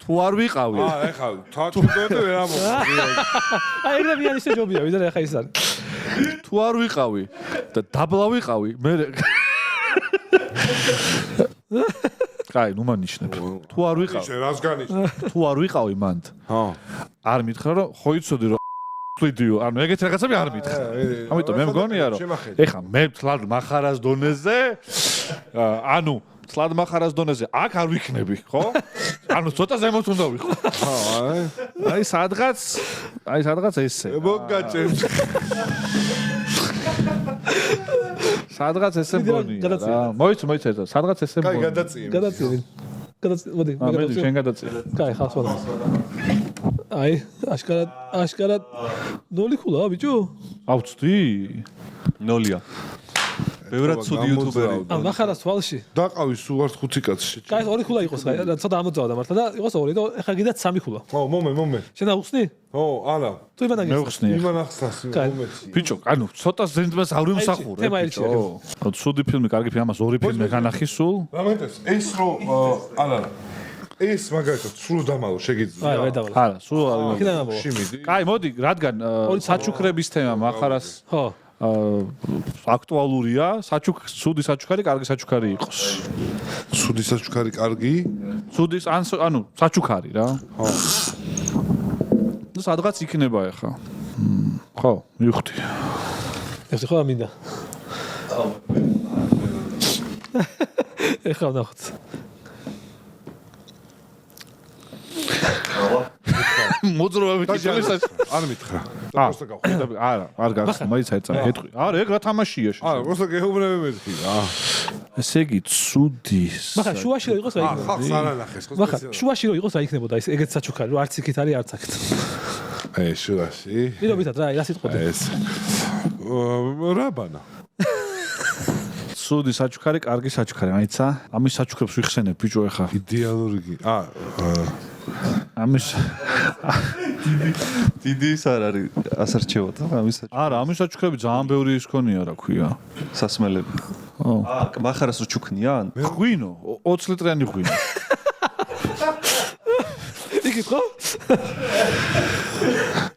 თუ არ ვიყავი ეხა თაჩუდები რა მოხდა აი ეგრე მიანიშნე ჯობია, ვიზარ ახლა ის არის. თუ არ ვიყავი და დაბლა ვიყავი მე კაი ნუ მანიშნებ. თუ არ ვიყავი შენ რას განიშნე თუ არ ვიყავი მანდ ხო არ მითხრა რომ ხო იცოდი რომ ვიდეო ანუ ეგეთ რაღაცები არ მითხრა. ამიტომ მე მგონია რომ ეხა მე თლად מחარას დონეზე ანუ თლად מחარას დონეზე აქ არ ვიქნები ხო? ანუ ცოტა ზემოთ უნდა ვიყო. ხო აი სადღაც ესე. მოგაჭერთ სადღაც ესე მგონია რა. მოიცა ერთად. სადღაც ესე კაი მგონია. გადაწიე. მოდი, მე შენ გადაწიე. კაი, ხალხს ვარ. აი, აშკარად 0 ქულა ბიჭო. ავწდი? ნოლია ბევრად ცუდი იუთუბერი. მახარას თვალში. დაყავი სულ ვართ 5 კაცი. კაი, 2 ხულა იყოს, ცოტა ამოწავა და მართლა და იყოს 2 და ეხა გიდათ 3 ხულა. ო, მომე. შენ აღხსნი? ო, არა. თუ იმან აგიხსნა. მეუხსნი. იმან ახსნას მომეცი. ბიჭო, ანუ ცოტა ზენდბას არ ვიმსახურე. თემა ერთია. ცუდი ფილმი, კარგი ფილმი, ამას 2 ფილმი განახი სულ. რა მეტეს? ეს რო არა. ეს მაგალითად სულ დამალო შეგიძლია. აი, ვერ დავალ. არა, სულ იქიდან ამბობ. შიმიდი. კაი, მოდი, რადგან საჩუქრების თემა მახარას ხო. აქტუალურია, ცუდი საჩუქარი, კარგი საჩუქარი იყოს. სუდი საჩუქარი კარგი. ცუდის ანუ საჩუქარი რა. ხო. ნუ სადღაც იქნება ახლა. ხო, მივხვდი. ეს ხო ამინდა. ეხლა ნახოთ. მოძრაობით ისე არ მითხრა. პროსტა გავხდი. არა, არ გახსნა, მაინც აიწა გეტყვი. არა, ეგ რა თამაშია შე. არა, პროსტა გეუბნები მეთქი. ესე იგი, ცუდის. მაგრამ შუაში რო იყოს რა იქნება. ხალხს არ ანახეს, ხო? მაგრამ შუაში რო იყოს რა იქნებოდა ეს ეგეც საჩუქარი რო არც იქით არის არც აქეთ. აი, შუაში. პირობითად რა სიტყვები. ეს რაბანა. ცუდი საჩუქარი, კარგი საჩუქარი, მაიცა. ამის საჩუქრებს ვიხსენებ ბიჭო ახლა. იდეალური. ამის დიდი ის არ არის ასარჩევად, ამის არა, ამის საჩუქრები ძალიან ბევრი ის ქონია, რა ქვია. სასმელები. ო. მახარას რო ჩუქნიან? ღვინო, 20 ლიტრიანი ღვინო. იქით ხო?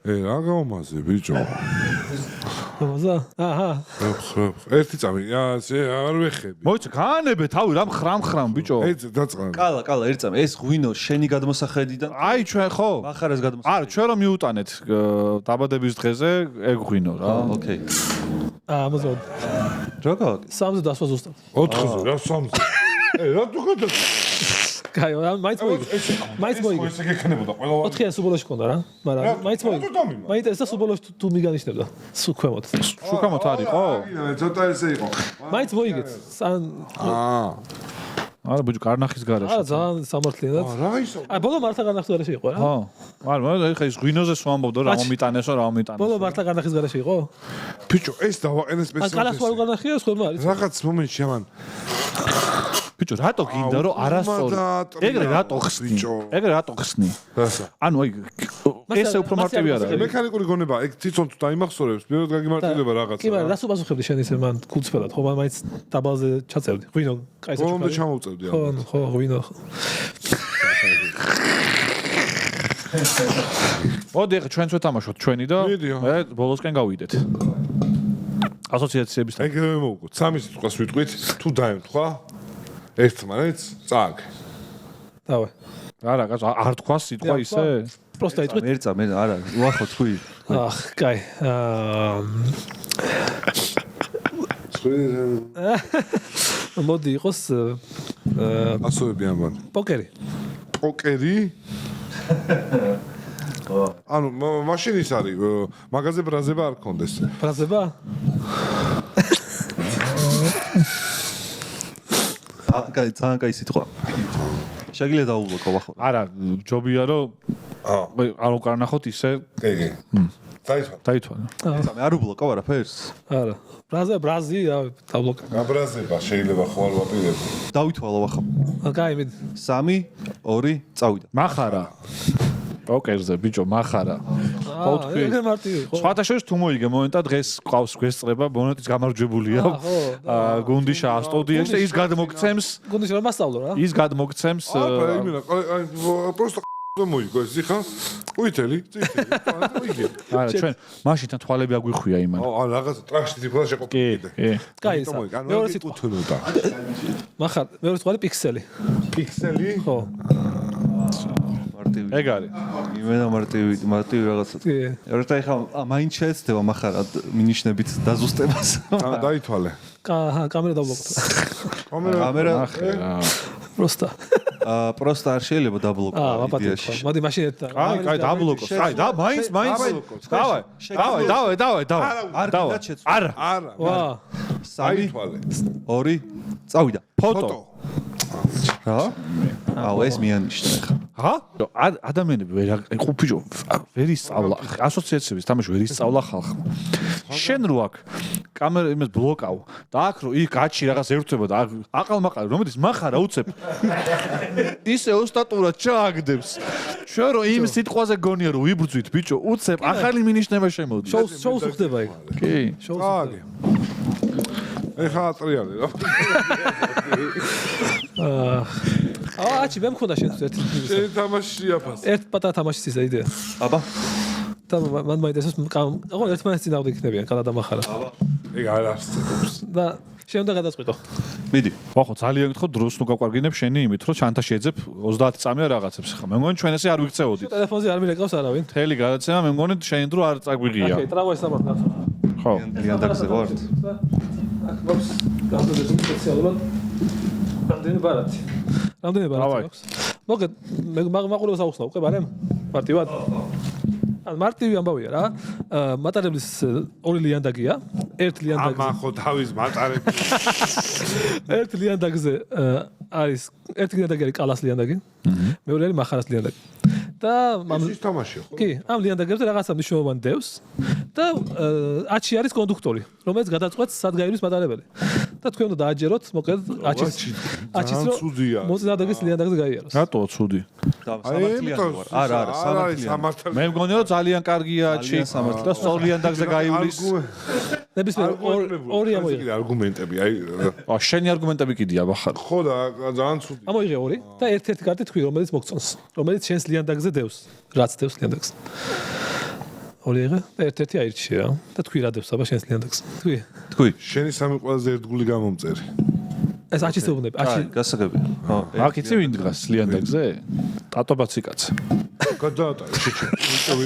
რა გამომაზე ბიჭო. მომაზა? აჰა. ერთი წამი, არ ვეხები. მოიცა, გაანებე თავი, რა მხრამ ბიჭო. ეს დაწყან. კალა, ერთ წამი, ეს ღვინო შენი გადმოსახედიდან აი ჩვენ ხო? მახარას გადმოსახედიდან. არა, ჩვენ რომ მიუტანეთ დაბადების დღეზე ეგ ღვინო რა. ოკეი. ამაზონ. რა გავაკეთე? 3-ზე დასვა ზუსტად. 4-ზე, რა 3-ზე. რა თუ ხოთო? კაი, მაინც მოიგე. ესე გექნებოდა ყველა. 4-იან სუბოლოში კონდა რა, მაგრამ მაინც მოიგე. მაინტერესდა სუბოლოში თუ მიგანიშნებდა. სულ ქვემოთ. შუქამოთ არისო? ცოტა ესე იყო. მაინც მოიგეთ. არა, ბიჭო, კარნახის გარეშე. არა, ძალიან სამართლიანად. რა ისო? აი, ბოლო მართლა კარნახის გარეშე იყო რა. ხო. არა, ეხა ის ღვინოზე სვამბობდო, რა მომიტანესო, რა მომიტანესო. ბოლო მართლა კარნახის გარეშე იყო? ბიჭო, ეს დავაყენე ან კარახს სპეციალისტი. ვარ კარნახია, სხვა არის. რაღაც მომენტში ამან ბიჭო, რატო გინდა რომ არასწორი? ეგრე რატო ხსნი? ეგრე რატო ხსნი? რასა? ანუ აი ესე უფრო მარტივი არა. მექანიკური გონება, ეგ თვითონ თუ დაიმახსოვრებს, პირველად გაგიმარტივდება რაღაცა. კი, მაგრამ რას უპასუხებდი შენ ისე მან კულწფელად, ხო, მაინც დაბალზე ჩაწერდი. ღვინო, კაი საჩუქარი. ბოლომდე ჩამოვწევდი ხო, ამას. ხო, ღვინო. მოდი ახლა ჩვენც ვეთამაშოთ ჩვენი და მიდიო. მე ბოლოსკენ გავიდეთ. ასოციაციების ეგრევე მოვუყოთ. 3 სიტყვას ვიტყვით, თუ დაემთხვა ერთმანეთს, წააგ. დავე. არა, არ თქვა სიტყვა ისე? პროსტა იტყვით. ერთ წამი, არა, უახო თქვი. აх, კაი. მოდი იყოს ასოები ამბან. პოკერი. პოკერი? ანუ მაშინ ის არის, მაღაზე ბრაზება არ კონდეს. ბრაზება? კაი, ძალიან კაი სიტყვა. შეგიძლია დაუბლოკო ვახო. არა, ჯობია რომ არ უკარნახოთ ისე. კი. დაიცვა. დაითვალა. წამი არ უბლოკო არაფერს. არა. ბრაზი, დაბლოკა. გაბრაზება შეიძლება ხო არ ვაპირებ. დავითვალო ვახო. კაი, მიდი. 3, 2, წავიდა. מחარა. პოკერზე ბიჭო, מחარა. ეგრე მარტივი ხო? სხვათა შორის თუ მოიგე მომენტად დღეს ყავს გვესწრება, მონეტის გამარჯვებულია. გუნდიშა სტუდიაში ის გადმოგცემს. გუნდიშა რომ მასწავლო რა. ის გადმოგცემს პროსტა მოიგო ეს ხა? ყვითელი, წითელი, მოიგე. არა, ჩვენ მაშინ თვალები აგვიხვია იმან. აა რაღაც ტრაშტი თვითონ შეყო. კი. კაი, მეორე სიტყვა. უთუნოდა. מחარ, მეორე სიტყვა პიქსელი. პიქსელი? ხო. მარტივი. ეგ არის. იმენა მარტივი რაღაცა. კი. ერთ აი ხა მაინც შეეცდება מחარა მინიშნებით დაზუსტებას. დაითვალე. კამერა დაბლოკოთ. კამერა პროსტა. პროსტა არ შეიძლება დაბლოკო. ვაპატიო. მოდი მაშინ ერთ. კაი, დაბლოკო. კაი, მაინც. დავай. არა. ვა. 3, 2, წავიდა. ფოტო. რა? აუ ეს მიანიშნა ხა. ჰა? ადამიანები ვერ ბიჭო, ვერ ისწავლა. ასოციაციების თამაში ვერ ისწავლა ხალხმა. შენ რო აქ კამერა იმას ბლოკავ და აქ რო იქ გაჩი რაღაც ერთვება და აყალმაყალი რომელიც მახარა უცებ ისე ოსტატურად ჩააგდებს ჩვენ რო იმ სიტყვაზე გონია რომ ვიბრძვით ბიჭო უცებ ახალი მინიშნება შემოდის შოუს ხდება ეგ კი შოუს აგი ეხა ატრიალი რა აჩი მე მქონდა შენ შენ თამაში შეაფასე ერთ პატარა თამაშის ისა იდეა აბა და მან მაინტერესებს აღარ ერთმანეთს წინააღმდეგ იქნებიან კანადა მახარა ეგ არ არსებობს და შენ უნდა გადაწყვიტო მიდი ხო ძალიან გითხო დროს ნუ გაყვარგინებ შენი იმით რომ ჩანთა შეძებ 30 წამია რაღაცებს ხა მე მგონი ჩვენ ესე არ ვიქცეოდით ტელეფონზე არ მირეკავს არავინ მთელი გადაცემა მე მგონი შენ დრო არ წაგვიღია ოკეი ტრაგოის სამართლა ხო ლიანდაგზე ვართ აქ გვაქვს გამდიდრებული სპეციალურად რამდენი ბარათი აქვს მოგეთ მე მაყურებს აუხსნა უკვე ბარემ მარტივად ან მარტივი ამბავია რა მატარებლის ორი liandagია ერთ liandagზე ამა ხო თავის მატარები ერთ liandagზე არის ერთი liandagi არის კალას liandagi მეორე არის მახარას liandagi და ის თამაშია ხო კი ამ liandagებზე რაღაცა მნიშვნელოვანი დევს და აჩი არის კონდუქტორი რომელიც გადაწყვეტს სად გაივლის მატარებელი და თქვენ უნდა დააჯეროთ მოკლედ აჩის ცუდია მოწინააღმდეგეს liandagზე გაიაროს რატო ცუდი არა სამართალი მე მგონია რომ ძალიან კარგია აჩი და სწორ liandagზე გაივლის ნებისმიერ ორი ამოიღე არგუმენტები აი შენი არგუმენტები კიდია ბახარ ხო და ძალიან ცუდი ამოიღე ორი და ერთ-ერთი კარტი თქვი რომელიც მოგწონს რომელიც შენს liandagზე დევს რაც დევს liandagს ორი იღე და ერთ-ერთი აირჩიე რა და თქვი რა დევს აბა შენს liandagს თქვი შენი სამი ყველაზე ერთგული გამომწერი ეს აჩის ეუბნები აჩი გასაგებია ხო აქ იცი ვინ დგას liandagზე ტატო ბაციკაცე გადაატარე შეჭი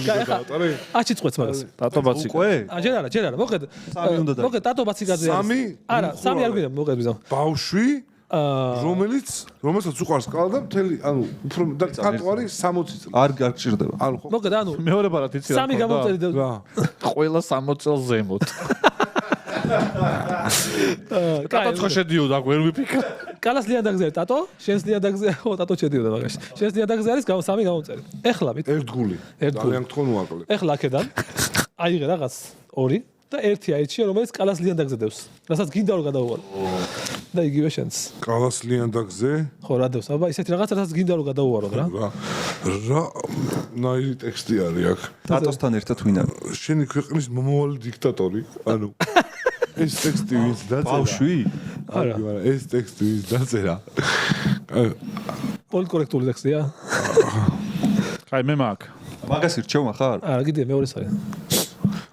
გადაატარე აჩი წყვეტს მაგას ტატო ბაციკაცე ჯერ არა მოკლედ სამი უნდა დაი მოკლედ ტატო ბაციკაძე სამი? არა სამი არ გვინდა მოკლედ ბიზო ბავშვი რომელსაც უყარს კალა და მთელი ანუ უფრო და ტატო არის 60 წელი არ გჭირდება ანუ ხო მოკლედ ანუ მეორე ბარათი იცი რა სამი გამომწერი და რა ყველა 60 წელს ზემოთ ტატო ხო შედიოდა აქ ვერ ვიფიქრე კალას liandagზე არის ტატო შენს liandagზე ხო ტატო შედიოდა მაგაში შენს liandagზე არის სამი გამომწერი ეხლა მით ერთგული ძალიან გთხოვ უაკლებ ეხლა აქედან აიღე რაღაც ორი და ერთი აიჩია რომელიც კალას liandagზე დევს რასაც გინდა რომ გადაუვალო და იგივე შენს კალას liandagზე ხო რა დევს აბა ისეთი რაღაც რასაც გინდა რომ გადაუვალო რა რა ნაირი ტექსტი არის აქ ტატოსთან ერთად ვინ არის შენი ქვეყნის მომავალი დიქტატორი ანუ ეს ტექსტი ვინც დაწერა ბავშვი არა მაგრამ ეს ტექსტი ვინც დაწერა პოლიტკორექტული ტექსტია აი მე მაგ მაგას ირჩევ ახარ არა კიდე მეორეს არის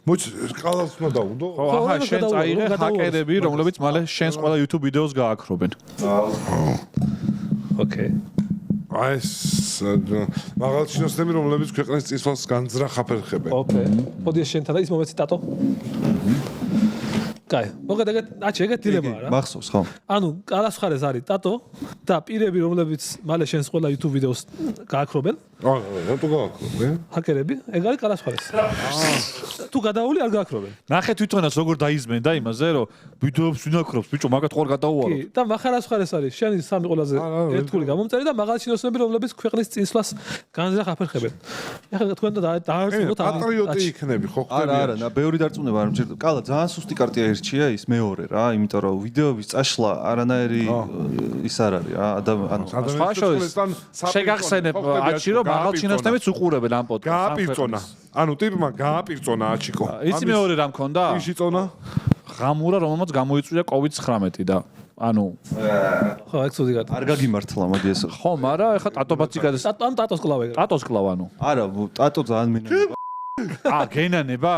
მოჩ კალას უნდა დაუდო ხო ახლა შენ წაიღე ჰაკერები რომლებიც მალე შენს ყველა YouTube ვიდეოს გააქრობენ ოკეი აი ეს მაღალჩინოსნები რომლებიც ქვეყნის წინსვლას განძრახ აფერხებენ ოკეი მოდი შენთან და ის მომეცი ტატო კაი მოკლედ აჩი ეგეთ დილემაა რა მახსოვს ხო ანუ კალას მხარეს არის ტატო და პირები რომლებიც მალე შენს ყველა YouTube ვიდეოს გააქრობენ რატო გააქრობენ ჰაკერები ეგ არის კალას მხარეს თუ გადაული არ გააქრობენ ნახე თვითონაც როგორ დაიზმენდა იმაზე რომ ვიდეოებს ვინ აკრობს ბიჭო მაგათ ხوار გადაუვალო კი და მახარას მხარეს არის შენი სამი ყველაზე ერთგული გამომწერი და მაღალჩინოსნები რომლებიც ქვეყნის წინსვლას განზრახ აფერხებენ ეხლა თქვენ დაარწმუნოთ პატრიოტი იქნები ხო არა ბევრი დარწმუნება არ მჭირდება კალა ძალიან სუსტი კარტია ერჩია ის მეორე რა იმიტომ რომ ვიდეოების წაშლა არანაირი ის არ არის რა ანუ შეგახსენებ აჩი რომ მაღალჩინოსნებიც უყურებენ ამ პოდკასტს გააპირწონა ანუ ტიპმა გააპირწონა აჩიკო იცი მეორე რა მქონდა ისი წონა ღამურა რომელმაც გამოიწვია COVID-19 და ანუ ხო ეგ ცუდი კარტი არ გაგიმართლა მოდი ეს ხო მაგრამ ეხა ტატო ბაციკაძეს ტატოს კლავე ტატოს კლავანო არა ტატო ძალიან მენანება გენანება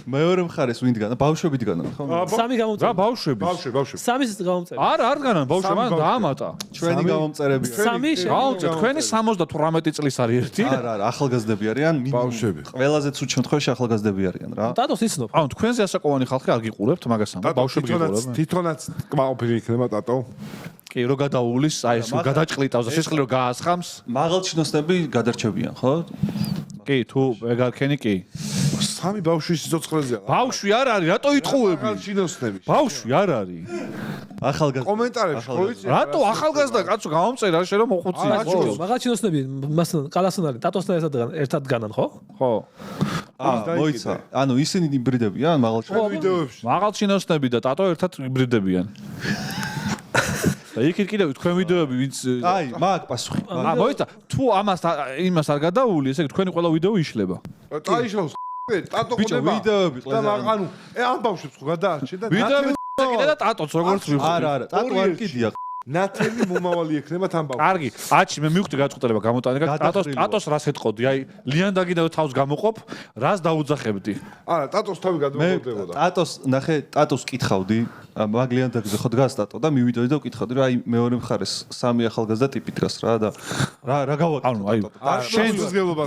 მეორე მხარეს ვინ დგანა ბავშვები დგანა ხო სამი გამომწერი რა ბავშვები ბავშვი სამის გამომწერი არა არ დგანან ბავშვები მან დაამატა ჩვენი გამომწერები სამი გაუწე თქვენი 78 წლის არის ერთი არა ახალგაზრდები არიან ბავშვები ყველაზე ცუდ შემთხვევაში ახალგაზრდები არიან რა ტატოს იცნობ ანუ თქვენზე ასაკოვანი ხალხი არ გიყურებთ მაგას ამ ბავშვები გიყურებენ თვითონაც კმაყოფილი იქნება ტატო კი რო გადაუვლის აი ეს გადაჭყლიტავს და სისხლი რო გაასხამს მაღალჩინოსნები გადარჩებიან ხო კი თუ ეგ არქენი კი სამი ბავშვის სიცოცხლეზეა ბავშვი არ არის რატო იტყუები ჩინოსნები ბავშვი არ არის ახალგაზრდა კომენტარებში ხო იცი რატო ახალგაზრდა კაცო გამომწერა შენ რომ მოხუცი მაღალჩინოსნები მასთან კალასთან არის ტატოსთან ერთად განან ხო ხო მოიცა. ანუ ისინი იბრიდებიან მაღალჩინოსნები. ვიდეოებში. მაღალჩინოსნები და ტატო ერთად იბრიდებიან. და იქით კიდევ თქვენ ვიდეოები ვინც აი, მაგ პასუხი. მოიცა თუ იმას არ გადაული, ესე იგი თქვენი ყველა ვიდეო იშლება. წაიშალოს ტატო ბიჭო, ხდება. ვიდეოები და ყველაზე. ანუ ამ ბავშვებს ხო გადაარჩენ და ვიდეოები კიდე და ტატოც როგორც ვიხდი. არა, ტატო არ კიდია. ნათელი მომავალი ექნება თან ბავშვს. კარგი, აჩი მე მივხვდი გაწყუტება გამოტანება. ტატოს რას ეტყოდი? აი ლიანდაგი და თავს გამოყოფ, რას დაუძახებდი? არა, ტატოს თავი მე გადმოხდებოდა. ტატოს კითხავდი, მაგლიანდაგზე ხო დგას ტატო და მივიდოდი და ვკითხავდი რა აი მეორე მხარეს სამი ახალგაზრდა ტიპი დგას რა და რა გავაკეთე. ანუ აი შენ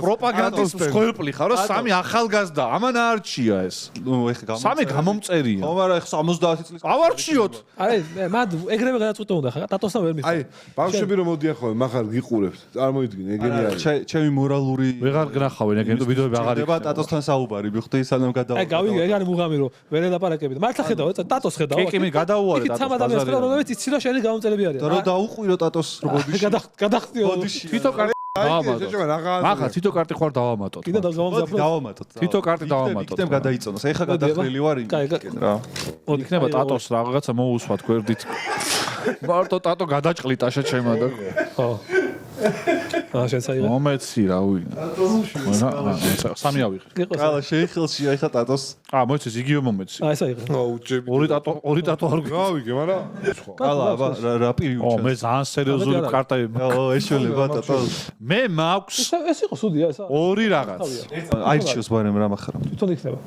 პროპაგანდის მსხვერპლი ხარ, რომ სამი ახალგაზრდა ამან არჩია ეს. ნუ ეხა სამი გამომწერია. ხო, მაგრამ ეხა 70 წლის ავარჩიოთ. აი მად ეგრევე გადაწყვეტა უნდა ხა ტატოსთან ვერ მიხარ. აი, ბავშვები რომ მოდიან ხოლმე, מחר გიყურებთ. წარმოიდგინე, ეგენი არის. ჩემი მორალური ვეღარ გნახავენ ეგენი ვიდეოები აღარ იქნება ტატოსთან საუბარი მივხვდი სანამ გადავა. აი გავიგე ეგ არის მუღამი რომ ვერ ელაპარაკებით. მართლა ხედავ ტატოს ხედავ. კი, გადაუარე ტატოს. იქ 3 ადამიანს ხედავ რომლებიც იცი რომ შენი გამომწერები არიან. და რომ დაუყვირო ტატოს ბოდიში. გადახტიო. თვითო კარტი დავამატოთ. შეჭამენ აღარ. მახა თვითო კარტი ხوار დავამატოთ. კიდე გამომზაფრო. დავამატოთ. თვითო კარტი დავამატოთ. იქნებ გადაიწონოს. ეხა გადახრილი ვარ იქ რა. იქნება ტატოს რაღაცა მოусვათ გვერდით. მარტო ტატო გადაჭყლით აშა ჩემა და ხო. შენ საიღე. მომეცი რა ვინა. სამი ავიღე. ყალა შეიხელში ეხა ტატოს. მოიცეს იგივე მომეცი. აი საიღე. უჯები. ორი ტატო არ გვი. გავიგე, მაგრამ სხვა. ყალა აბა რა პირი უჩა. მე ძალიან სერიოზული კარტები. ეშველება ტატოს. მე მაქვს ეს იყო სუდია ესა. ორი რაღაც. აირჩიოს ბარემ რა მახარა. თვითონ იქნება.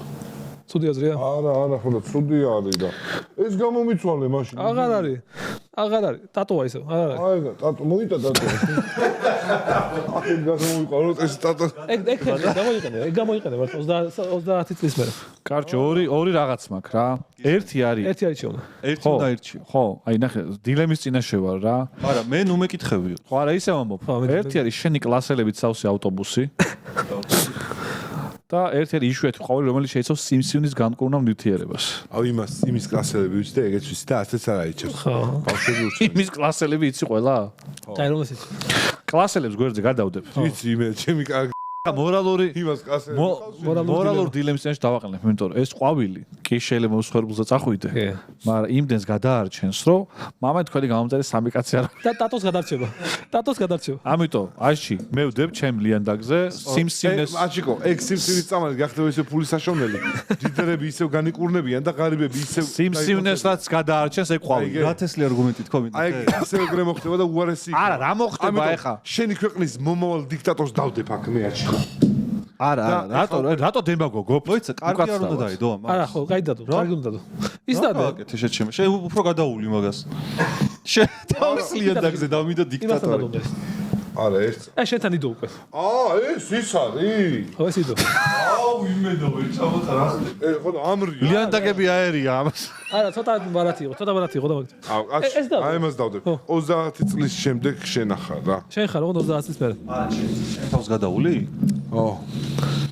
სუდი აზრია? არა, ხო და ცუდი არის და ეს გამომიცვალე მაშინ. აღარ არის. ტატოა ისე. აღარ არის. აი, ტატო, მოიტა ტატო. აი, გამომიყვანოთ ეს ტატო. ეგ გამოიყენე ვარ 30 წლის მერე. კარჩო, ორი რაღაც მაქვს რა. ერთი არის. ერთი არის შეუნა. ერთი უნდა აირჩიო. ხო, აი ნახე, დილემის წინაშე ვარ რა. არა, მე ნუ მეკითხები. ხო, არა, ისე ვამბობ. ერთი არის შენი კლასელებით სავსე ავტობუსი. და ერთ-ერთი იშვიათი ყვავილი, რომელიც შეიცავს სიმსივნის განკურნავ ნივთიერებას. აუ იმის კლასელები ვიცი და ეგეც ვიცი და ასეც არ აიჩებს. ხო. ბავშვები უჩვენ. იმის კლასელები იცი ყველა? აი რომელს იცი? კლასელებს გვერდზე გადავდებ. ვიცი იმე ჩემი კარგი მორალური იმას კლასელები. მორალურ დილემის წინაშე დავაყენებ, იმიტომ რომ ეს ყვავილი კი შეიძლება მსხვერპლზე წახვიდე, მაგრამ იმდენს გადაარჩენს, რომ მამა თქვენი გამომწერე სამი კაცი არა. და ტატოს გადარჩება. ამიტომ აში მე ვდებ ჩემ ლიანდაგზე სიმსივნეს აჩიკო, ეგ სიმსივნის წამალი გახდება ისე ფულის საშოვნელი. დიდერები ისევ განიკურნებიან და ღარიბები ისევ სიმსივნეს რაც გადაარჩენს ეგ ყვავილი. რა თესლი არგუმენტი თქვა მინდა. აი ისევ ეგრე მოხდება და უარესი. არა, რა მოხდება ეხა? შენი ქვეყნის მომავალ დიქტატორს დავდებ აქ მე აჩიკო. არა, რატო დემაგოგობ? მოიცა, კარგი არ უნდა დაიდო ამას. არა, ხო, კარგი დადო. ის დადო. აკეთე შეჩემ. შე უფრო გადაული მაგას. შე თავის ლიანდაგზე დავმიდო დიქტატორი. არა, ერთ. აი შენთან იდო უკვე. ეს ის არის. ხო, ეს იდო. აუ, იმედო ვერ ჩამოხარ ახლა. ხო და ამრია. ლიანდაგები აერია ამას. არა, ცოტა ბარათი იყო და მაგ. ეს დავდო. აი მას დავდებ. 30 წლის შემდეგ შენახარ რა. შენ ხარ ოღონდ 30 წლის მერე. თავს გადაული? ო.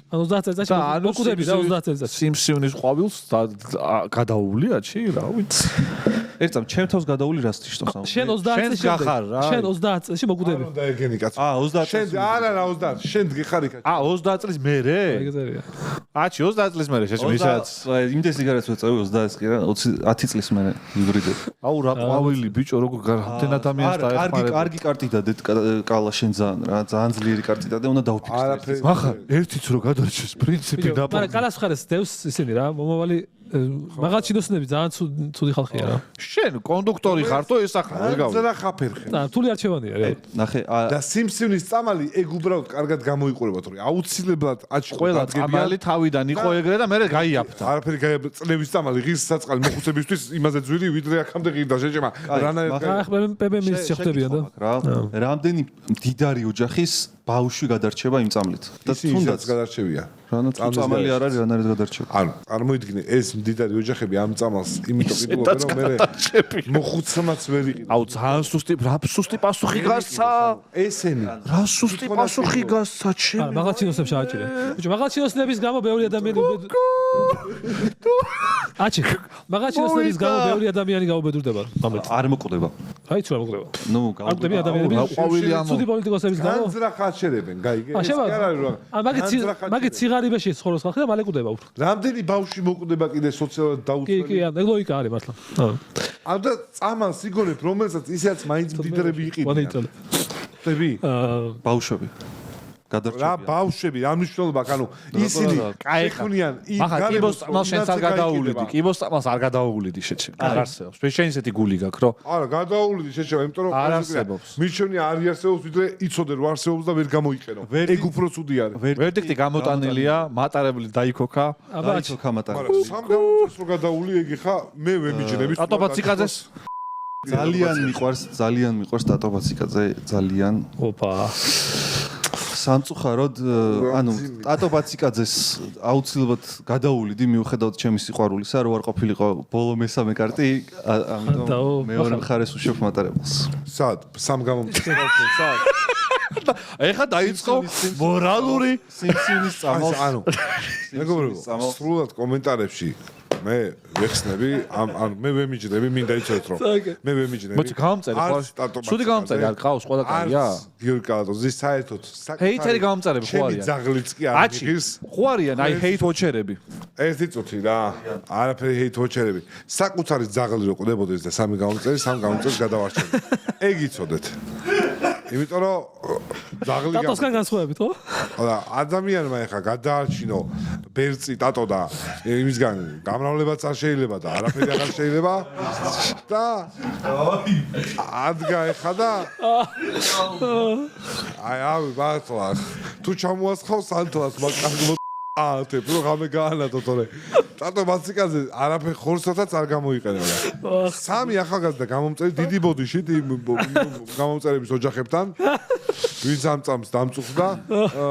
ანუ 30 წელიწადში მოკუდები და 30 წელიწადში. სიმსივნის ყვავილს გადაუვლიაჩი, რა ვიცი. ერთამ ჩემ თავს გადაული რას თიშტოს ამ. შენ 30 წელს გახარ რა. შენ 30 წელში მოკუდები. და ეგენი კაცო. 30 შენ არა 30. შენ გიხარ იქ. 30 წლის მერე? ეგეთერია. აჩი 30 წლის მერე შეჭმე ისაც. იმდეს სიგარეტს ვეწევი 30 კი რა 10 წლის მერე ვიბრიდე. აუ რა ყვავილი ბიჭო როგორ რამდენ ადამიანს დაეხმარება. კარგი კარტი დადეთ კალა შენ ძალიან რა ძალიან ძლიერი კარტი დადე უნდა დავფიქრე. არაფერი. მახა ერთიც რო გადარჩეს პრინციპი და მაგრამ კალას ხარეს დევს ისინი რა მომავალი მაღალჩინოსნები ძალიან ცუდი ხალხია რა. შენ კონდუქტორი ხარ თუ ეს ახლა ვეგავ. ზედა ხაფერხე. და თული არჩევანია რა. ნახე და სიმსივნის წამალი ეგ უბრალოდ კარგად გამოიყურება თორე აუცილებლად აჩ ყველა წამალი თავიდან იყო ეგრე და მე გაიაფთა. არაფერი გაიაფთა წლების წამალი ღირს საწყალი მოხუცებისთვის იმაზე ძვირი ვიდრე აქამდე ღირდა შეჭმა ახლა პებემის შეხვდებიან და რა რამდენი მდიდარი ოჯახის ბავშვი გადარჩება იმ წამლით და თუნდაც გადარჩევია რანაც წამალი არ არის რანაირად გადარჩება ანუ წარმოიდგინე ეს მდიდარი ოჯახები ამ წამალს იმიტომ ყიდულობენ რომ მე მოხუცმაც ვერ იყიდო აუ ძალიან სუსტი პასუხი გასცა ესენი რა სუსტი პასუხი გასცა ჩემ მაღალჩინოსნებს ააჭირე ბიჭო მაღალჩინოსნების გამო ბევრი ადამიანი აჩი მაღალჩინოსნების გამო ბევრი ადამიანი გაუბედურდება არ მოკვდება აი თუ არ მოგდება. ნუ არ გდები ადამიანები ყვავილი ამო. ცუდი პოლიტიკოსების გამო. განძრახ აჩერებენ, გაიგე? აა შევა. მაგით ციგარიბეში ცხოვრობს ხალხი და მალე კვდება უფრო. რამდენი ბავშვი მოკვდება კიდე სოციალურად კი, დაუცველი? კი, ლოგიკა არის მართლა. ამდა წამალს იგონებ, რომელსაც ისეაც მაინც მდიდრები იყიდიან. ხტები? ბავშვები. რა გადარჩები. ბავშვები, რა მნიშვნელობა აქვს? ანუ ისინი ეხუნიან მაგა კიბოს წამალს შენს არ გადაუვლიდი. კიბოს წამალს არ გადაუვლიდი შეჩე. არ არსებობს. შენ ისეთი გული გაქვს, რო? არა, გადაუვლიდი შეჩება, იმიტომ რომ არ არსებობს. მირჩევნია არ არსებობს, ვიდრე იცოდე რომ არსებობს და ვერ გამოიყენო. ეგ უფრო ცუდი არის. ვერდიქტი გამოტანილია, მატარებელი დაიქოქა. აიჩო კამატარი. მაგრამ სამ გამოწეს რო გადაული ეგ ხა მე ვემიჯნები. ტატობაციკაძეს ძალიან მიყვარს ტატობაციკაძე, ძალიან. ოპა. სამწუხაროდ, ანუ ტატობაციკაძეს აუცილებლად გადაუვლიდი მიუხედავად ჩემი სიყვარულისა, რო არ ყოფილიყო ბოლო მესამე კარტი, ამიტომ მეორე მხარეს უშვებ მატარებელს. სად? სამ გამოწეს. სად? ეხა დაიწყო მორალური სიმსივნის წამალს. ანუ მეგობრებო, სრულად კომენტარებში მე ვეხსნები, ან მე ვემიჯნები, მინდა იცოდეთ რომ მე ვემიჯნები. მოდი გამომწერი ხო? სუდი გამომწერი არ ყავს ყველა კარია? გიორგი კალატოზი საერთოდ ჰეითერი გამომწერები ხო არიან? ძაღლიც კი არ მიღის. ხო არიან, აი ჰეით ვოჩერები. ერთი წუთი რა. არაფერი ჰეით ვოჩერები. საკუთარი ძაღლი რო ყდებოდეს და სამი გამომწერი, სამ გამომწერს გადავარჩენდი. ეგ იცოდეთ. იმიტომ რომ ძაღლი ტატოსგან განსხვავებით ხო? და ადამიანმა ეხა გადაარჩინო ბერწი ტატო და იმისგან გამრავლებაც არ შეიძლება და არაფერი აღარ შეიძლება და ადგა ეხა და აი მართლა თუ ჩამოასხავ სანთლას მაგ აათებ რომ ღამე გაანათო თორე ტატო ბაციკაზე არაფერ ხორცათაც არ გამოიყენება. სამი ახალგაზრდა გამომწერი დიდი ბოდიში გამომწერების ოჯახებთან ვინც ამ წამს დამწუხდა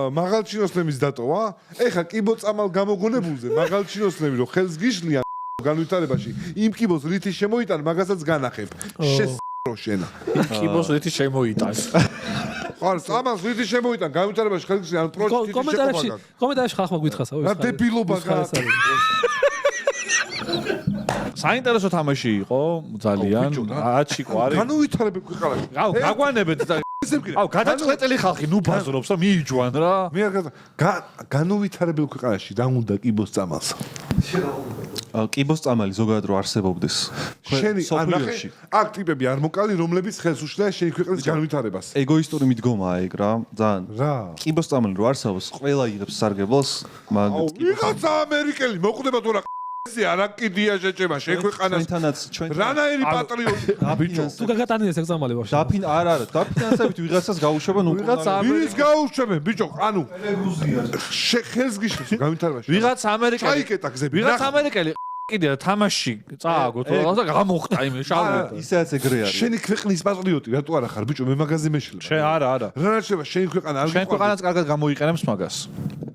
მაღალჩინოსნების დატოვა. ეხა კიბო წამალ გამოგონებულზე მაღალჩინოსნები რომ ხელს გიშლიან განვითარებაში იმ კიბოს რითი შემოიტან მაგასაც განახებ. შესრო შენა. კიბოს რითი შემოიტანს. ხარ წამალს რითი შემოიტან განვითარებაში ხელს გიშლიან პროექტი კომენტარებში ხალხმა გითხრას რა დებილობა გააკეთა. საინტერესო თამაში იყო ძალიან. აჩიკო არის. განუვითარებებ ქვეყანაში. აუ გაგვანებეთ და აუ გადაწყვეტილი ხალხი ნუ ბაზრობს და მიიჯვან რა. მე არ განუვითარებელ ქვეყანაში რა უნდა კიბოს წამალს. კიბოს წამალი ზოგადად რო არსებობდეს. შენი ანახე აქ ტიპები არ მოკალი რომლებიც ხელს უშლიან შენი ქვეყნის განვითარებას. ეგოისტური მიდგომაა ეგ რა, ძალიან. რა? კიბოს წამალი რო არსებობს, ყველა იღებს სარგებელს, მაგრამ ვიღაცა ამერიკელი მოკვდება თუ რა არა კიდია შეჭება შექვეყანას ჩვენ რანაირი პატრიოტი ბიჭო თუ გაგატანიეს ეგ წამალი ვაშ. არა, დაფინანსებით ვიღაცას გაუშვებენ ვიღაცა ვის გაუშვებენ ბიჭო ანუ ხელს გიშლის განვითარებაში ვიღაც ამერიკელი ჩაიკეტა გზები ვიღაც ამერიკელი კიდე თამაში წააგო თუ და გამოხტა იმ შალბოთა. ისეაც ეგრე არის. შენი ქვეყნის პატრიოტი რატო არა ხარ ბიჭო მე მაგაზე მეშლება. შენ არა. რა შეიძლება შენი ქვეყანა არ შენ ქვეყანაც კარგად გამოიყენებს მაგას.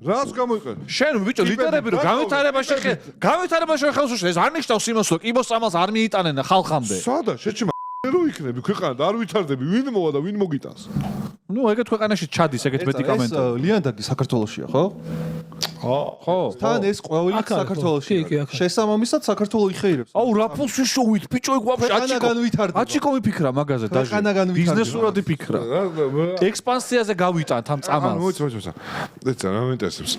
რას გამოიყენ? შენ ბიჭო ლიდერები რომ განვითარებაში ხელს უშლენ ეს არ ნიშნავს იმას რომ კიბოს წამალს არ მიიტანენ ხალხამდე. სადა შეჭმა რო იქნები ქვეყანა და არ ვითარდები ვინ მოვა და ვინ მოგიტანს? ნუ ეგეთ ქვეყანაში ჩადის ეგეთ მედიკამენტი. ეს ლიანდაგი საქართველოშია ხო? ხო. თან ეს ყვავილი საქართველოშია. შესაბამისად საქართველო იხეირებს. აუ რა ფულს შევით ბიჭო ეგ ვაფშე აჩიკო ვიფიქრა მაგაზე და ბიზნესურად ვიფიქრა. ექსპანსიაზე გავიტანთ ამ წამალს. მოიცა. ეცა რა მეინტერესებს.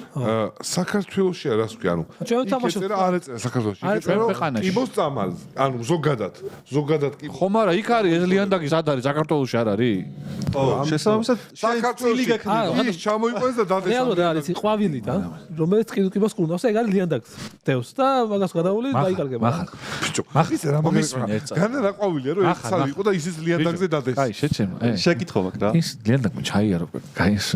საქართველოში რას ვქი ანუ ჩვენ თამაშობთ არ ეწერა საქართველოში. ჩვენ ქვეყანაში. კიბოს წამალს ანუ ზოგადად კი ხომ არა იქ არის ეს ლიანდაგის არ არის საქართველოში არ არის? ხო, შესაბამისად საქართველოში ის ჩამოიყვანეს და დადეს. რეალურად არის ყვავილი და რომელიც კიბოს კუნავს ეგ არის ლიანდაგს დევს და მაგას გადაული დაიკარგება. ბიჭო ის რა მომისმინე განა რა ყვავილია რომ ეს სალი იყო და ისიც ლიანდაგზე დადეს. აი შეჩემო შეკითხო მაგ რა. ის ლიანდაგმა ჩაიარო გაის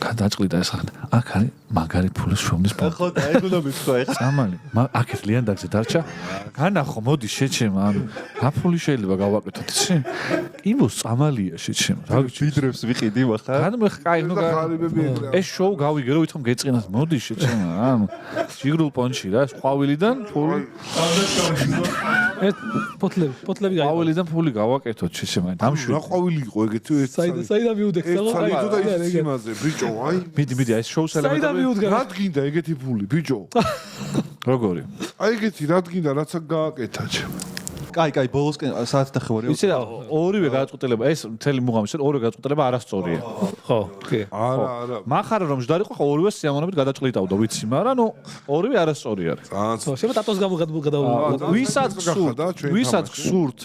გადაჭყიდა ეს აქ არის მაგარი ფულის შრომის პონტი. ხო და ეგ უნდა მithქვა ეხლა. სამალი აქეთ ლიანდაგზე დარჩა განახო მოდი შეჩემო ანუ რა ფული შეიძლება გავაკეთოთ ისე კიბოს წამალია შეჩემო რა ვიდრებს ვიყიდი ხა. განმე კაი ნუ ეს შოუ გავიგე რომ ვითომ გეწინათ მოდი შეჩემო ანუ ჯიგრულ პონჩი რა ეს ყვავილიდან ფული ეს პოტლები გაიგო. ყვავილიდან ფული გავაკეთოთ შეჩემო დამშვი რა ყვავილი იყო ეგეთი ეს საიდან მიუდექს და ის იმაზე ბიჭო აი მიდი ეს შოუს ელემენტები რა გინდა ეგეთი ფული ბიჭო როგორი აი ეგეთი რა გინდა რაცა გააკეთა კაი, ბოლოსკენ საათი ნახევარი. იცი რა, ორივე გადაწყვეტილება, ეს მთელი მუღამის ორივე გადაწყვეტილება არასწორია. ხო, კი. არა. მახარა რომ ჯდარიყო ხო ორივე სიამოვნებით გადაწყვეტავდა, ვიცი, მაგრამ ნუ ორივე არასწორი არის. ხო, შეიძლება ტატოს გამო გადავ ვისაც გსურთ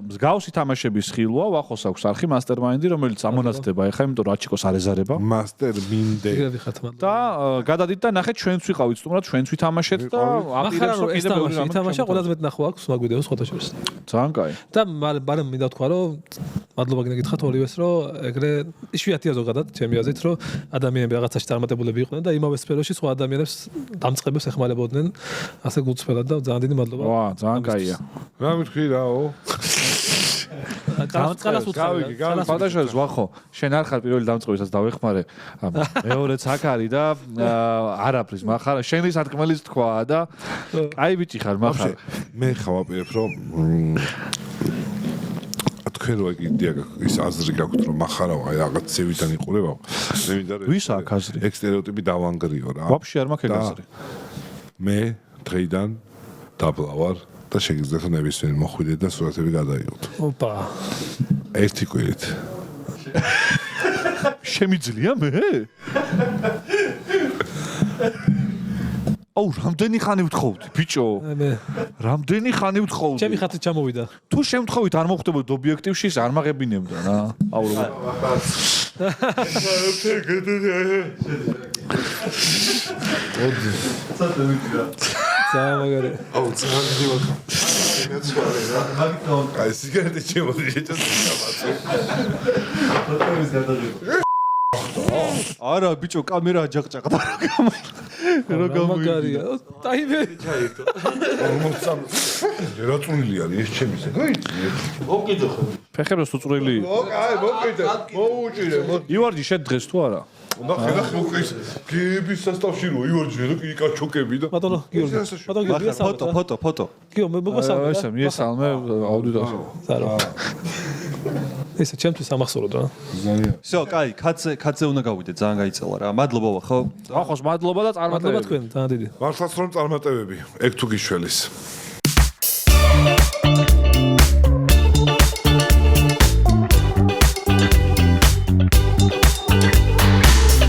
მსგავსი თამაშების ხილვა, ვახოს აქვს არხი Mastermind-ი, რომელიც ამონაცდება ეხა, იმიტომ რომ აჩიკოს არეზარება. Mastermind. გირდი ხართ მანდ. და გადადით და ნახეთ ჩვენც ვიყავით სტუმრად, ჩვენც ვითამაშეთ და ახლა რომ ეს თამაში ითამაშა ყველაზე მეტ ნახო აქვს მაგ ვიდეოს ხოთა შორის. ძალიან კაი. და მაგრამ მინდა ვთქვა რომ მადლობა გინაგითხათ ორივეს რომ ეგრე იშვიათია ზოგადად ჩემი აზრით რომ ადამიანები რაღაცაში წარმატებულები იყვნენ და იმავე სფეროში სხვა ადამიანებს დამწყებებს ეხმარებოდნენ ასე გულწრფელად და ძალიან დიდი მადლობა. ვა, ძალიან კაია. რა მithქვი რაო? წალას უცხარი. ფადაშოს ვახო, შენ არ ხარ პირველი დამწყებისაც დავეხმარე. მეორეც აქ არის და არაფრის מחარ, შენი სათქმელიც თქვა და კაი ბიჭი ხარ מחარ. მე ხავაპირებ რომ თქვენ რო იდეა ის აზრი გაქვთ რომ מחარავ აი რაღაც ცევიდან იყურებავ. მე მინდა რომ ვის აქვს აზრი? ეგ სტერეოტიპი დავანგრიო რა. ვაფშე არ მაქვს ეგ აზრი. მე დღეიდან დაბლავარ და შეგიძლიათ ნებისმიერ მოხვიდეთ და სურათები გადაიღოთ. ოპა. ერთი კვირით. შემიძლია მე? აუ, რამდენი ხანი ვთხოვდი, ბიჭო? მე რამდენი ხანი ვთხოვდი? ჩემი ხათი ჩამოვიდა. თუ შემთხვევით არ მოხდებოდა ობიექტივში, ის არ მაღებინებდა რა. აუ რა. ძალიან მაგარი. აუ ძალიან დიოქა. აი სიგარეტი შემოდი შეჭასა. არა, ბიჭო, კამერა აჯაყჭაყდა რა მაგარია. ტაიმე. რა წუნილი არის ეს ჩემი სეგოიცი? ფეხებს უწვრილი. აი, მოკიდე. მოუჭირე. ივარჯი შედ დღეს თუ არა? ნახე მოყვის გეების სასტავში რო ივარჯი და კი კაჩოკები და ბატონო გიორგი. ბატონო გიორგი. ფოტო. გიო მე მოგესალმე. ესე მიესალმე აუდიტორს. სარო. ესე ჩემთვის ამახსოვროდ რა. всё, კაი, კაცზე უნდა გავიდე, ძალიან გაიწელა რა. მადლობა ხო? ახოს მადლობა და მადლობა წარმატებები. თქვენ, ძალიან დიდი. მართლაც რომ წარმატებები ეგ თუ გიშველის